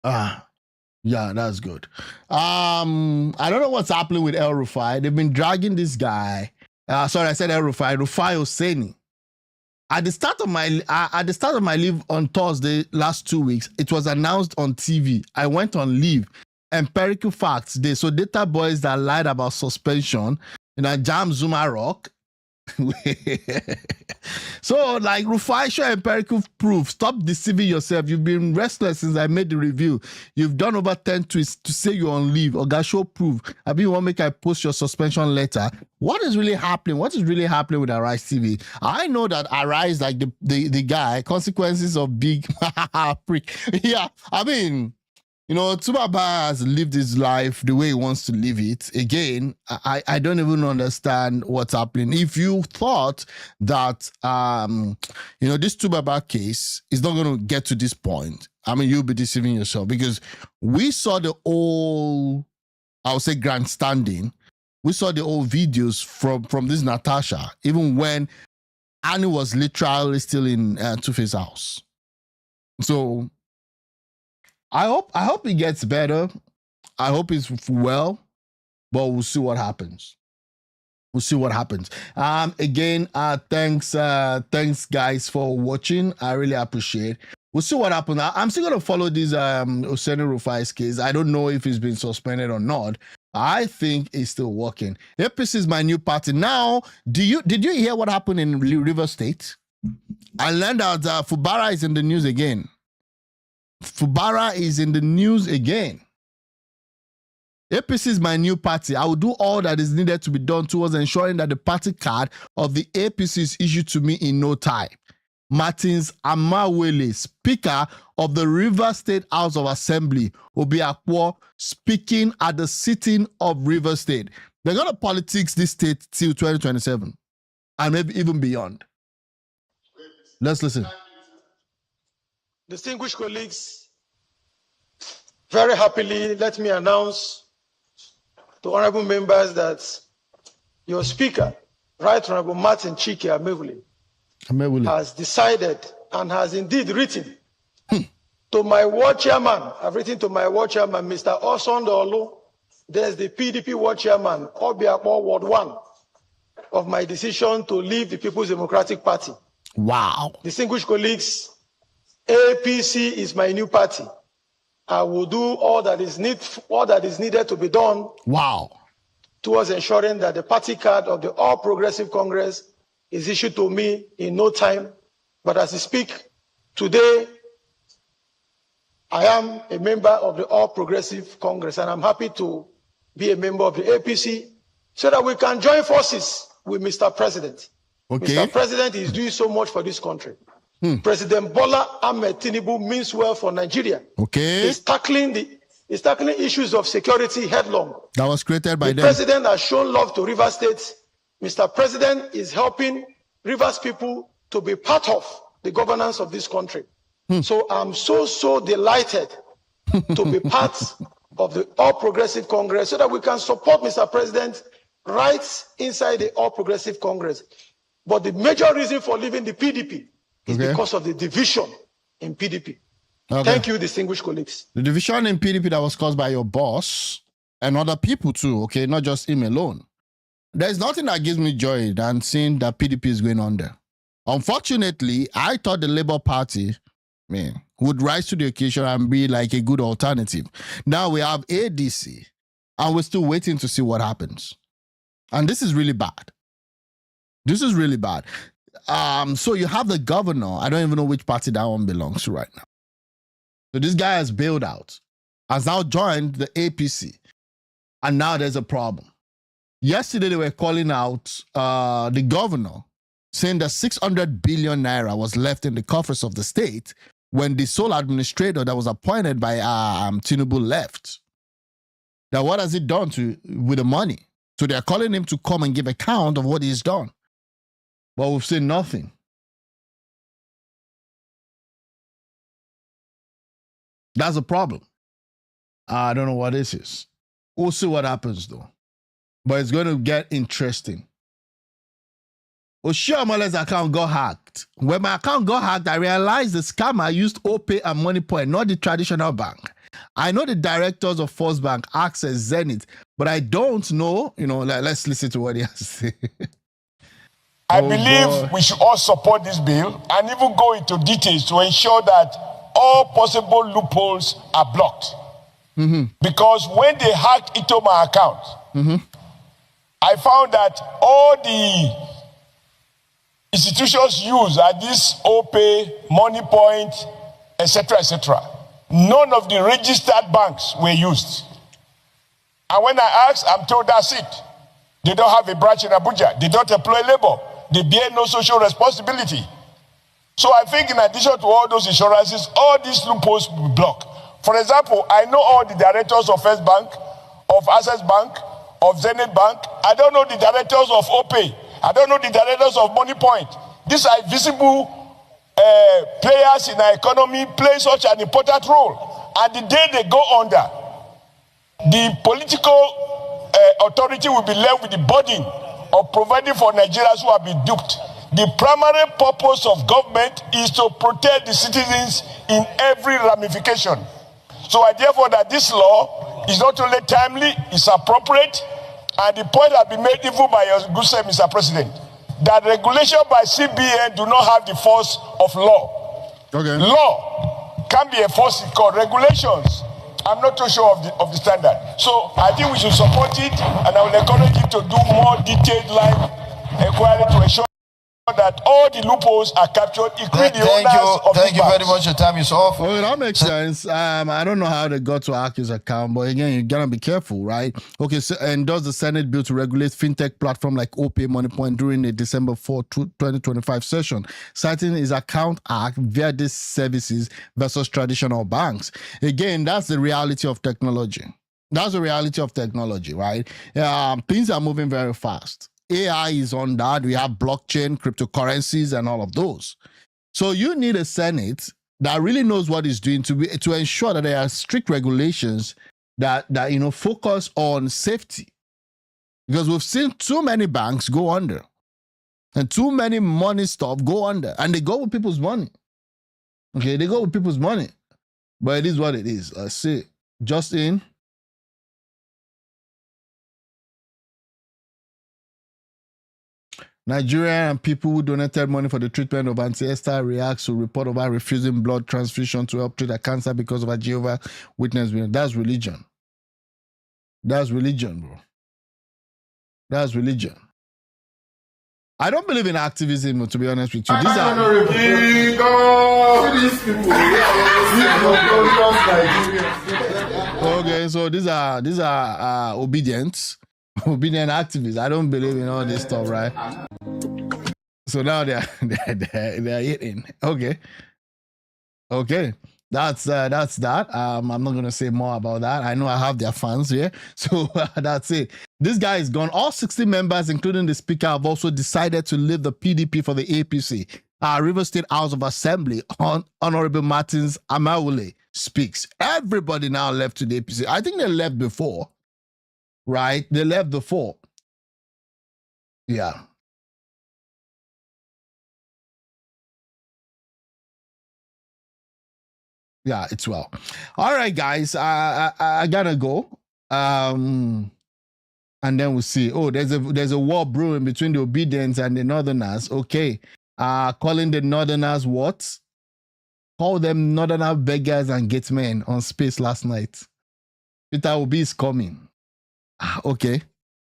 Yeah, that's good. I don't know what's happening with El Rufai. They've been dragging this guy. Sorry, I said El Rufai. Rufai Hosseini. At the start of my leave on Thursday last 2 weeks, it was announced on TV. I went on leave. Empirical facts. So data boys that lied about suspension, jam Zuma Rock. So, like, Rufai, show empirical proof. Stop deceiving yourself. You've been restless since I made the review. You've done over 10 tweets to say you're on leave. Oga, show proof. I mean, you want to make I post your suspension letter. What is really happening? What is really happening with Arise TV? I know that Arise, like the guy, consequences of big prick. Yeah, I mean, you know, Tubaba has lived his life the way he wants to live it. Again, I don't even understand what's happening. If you thought that, you know, this Tubaba case is not going to get to this point, I mean, you'll be deceiving yourself because we saw the old, I would say, grandstanding. We saw the old videos from this Natasha, even when Annie was literally still in Two-Face house. So I hope it gets better. I hope it's well, but we'll see what happens. We'll see what happens. Again, thanks guys for watching. I really appreciate. We'll see what happens. I'm still gonna follow this Oseni Rufai's case. I don't know if he's been suspended or not. I think it's still working. APC is my new party now. Did you hear what happened in River State? I learned that Fubara is in the news again. Fubara is in the news again. APC is my new party. I will do all that is needed to be done towards ensuring that the party card of the APC is issued to me in no time. Martins Amawele, Speaker of the River State House of Assembly, Obiakwo, speaking at the sitting of River State. They're going to politics this state till 2027 and maybe even beyond. Let's listen. Distinguished colleagues, very happily, let me announce to honorable members that your speaker, Right Honorable Martin Chike Amewule, has decided and has indeed written to my ward chairman. I've written to my ward chairman, Mr. Osondolo. There's the PDP ward chairman, Obiakpo Ward 1, of my decision to leave the People's Democratic Party. Wow. Distinguished colleagues, APC is my new party. I will do all that is needed to be done. Wow. Towards ensuring that the party card of the All Progressive Congress is issued to me in no time. But as I speak today, I am a member of the All Progressive Congress, and I'm happy to be a member of the APC so that we can join forces with Mr. President. Okay. Mr. President is doing so much for this country. President Bola Ahmed Tinubu means well for Nigeria. Okay. He's tackling issues of security headlong. That was created by them. The president has shown love to Rivers State. Mr. President is helping Rivers people to be part of the governance of this country. So I'm so delighted to be part of the All Progressive Congress so that we can support Mr. President right inside the All Progressive Congress. But the major reason for leaving the PDP is because of the division in PDP. Okay. Thank you, distinguished colleagues. The division in PDP that was caused by your boss and other people too, okay, not just him alone. There's nothing that gives me joy than seeing that PDP is going under. Unfortunately, I thought the Labour Party, would rise to the occasion and be like a good alternative. Now we have ADC, and we're still waiting to see what happens. And this is really bad. This is really bad. So you have the governor. I don't even know which party that one belongs to right now. So this guy has bailed out, has now joined the APC, and now there's a problem. Yesterday, they were calling out the governor, saying that 600 billion naira was left in the coffers of the state when the sole administrator that was appointed by Tinubu left. Now, what has he done with the money? So they're calling him to come and give account of what he's done. But we've seen nothing. That's a problem. I don't know what this is. We'll see what happens, though. But it's going to get interesting. Oshiomhale's account got hacked. When my account got hacked, I realized the scammer used OPay and MoneyPoint, not the traditional bank. I know the directors of First Bank, Access, Zenith, but I don't know, let's listen to what he has to say. I believe we should all support this bill and even go into details to ensure that all possible loopholes are blocked. Because when they hacked into my account, I found that all the institutions used are this OPay, MoneyPoint, etc., etc. None of the registered banks were used. And when I asked, I'm told that's it. They don't have a branch in Abuja. They don't employ labor. They bear no social responsibility. So I think in addition to all those insurances, all these loopholes will be blocked. For example, I know all the directors of First Bank, of Access Bank, of Zenith Bank. I don't know the directors of OPay. I don't know the directors of MoneyPoint. These are visible players in our economy play such an important role. And the day they go under, the political authority will be left with the burden of providing for Nigerians who have been duped. The primary purpose of government is to protect the citizens in every ramification. So I therefore that this law is not only timely, it's appropriate, and the point has been made even by your good self, Mr. President, that regulation by CBN do not have the force of law. Okay. Law can be enforced in court. Regulations, I'm not too sure of the standard. So I think we should support it, and I will encourage you to do more detailed line inquiry to ensure that all the loopholes are captured, including the owners of Thank you very much. Your time is off. Oh, that makes sense. I don't know how they got to Aki's account, but again, you gotta be careful, right? Okay, so endorse the Senate bill to regulate fintech platform like OPay MoneyPoint during the December 4, 2025 session, citing his account act via these services versus traditional banks. Again, that's the reality of technology. That's the reality of technology, right? Things are moving very fast. AI is on that. We have blockchain, cryptocurrencies, and all of those. So you need a Senate that really knows what it's doing to ensure that there are strict regulations that focus on safety. Because we've seen too many banks go under, and too many money stuff go under, and they go with people's money. Okay, they go with people's money, but it is what it is. Let's see. Justin. Nigerian and people who donated money for the treatment of anti-Esther reacts to report about refusing blood transfusion to help treat their cancer because of a Jehovah's Witness. That's religion. That's religion, bro. That's religion. I don't believe in activism, to be honest with you. These okay, so these are obedient activists. I don't believe in all this stuff, right? So now they're eating. Okay. That's that. I'm not gonna say more about that. I know I have their fans here, so that's it. This guy is gone. All 60 members, including the speaker, have also decided to leave the PDP for the APC. River State House of Assembly, Honorable Martins Amawule speaks. Everybody now left to the APC. I think they left before, right? They left before. Yeah. Yeah, it's well. All right, guys. I gotta go. And then we'll see. Oh, there's a war brewing between the Obedience and the Northerners. Okay. Calling the Northerners what? Call them Northerner beggars and gate men on Space last night. Peter Obi is coming. Okay.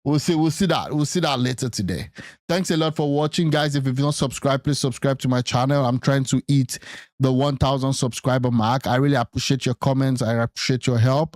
We'll see that. We'll see that later today. Thanks a lot for watching, guys. If you've not subscribed, please subscribe to my channel. I'm trying to eat the 1,000 subscriber mark. I really appreciate your comments. I appreciate your help.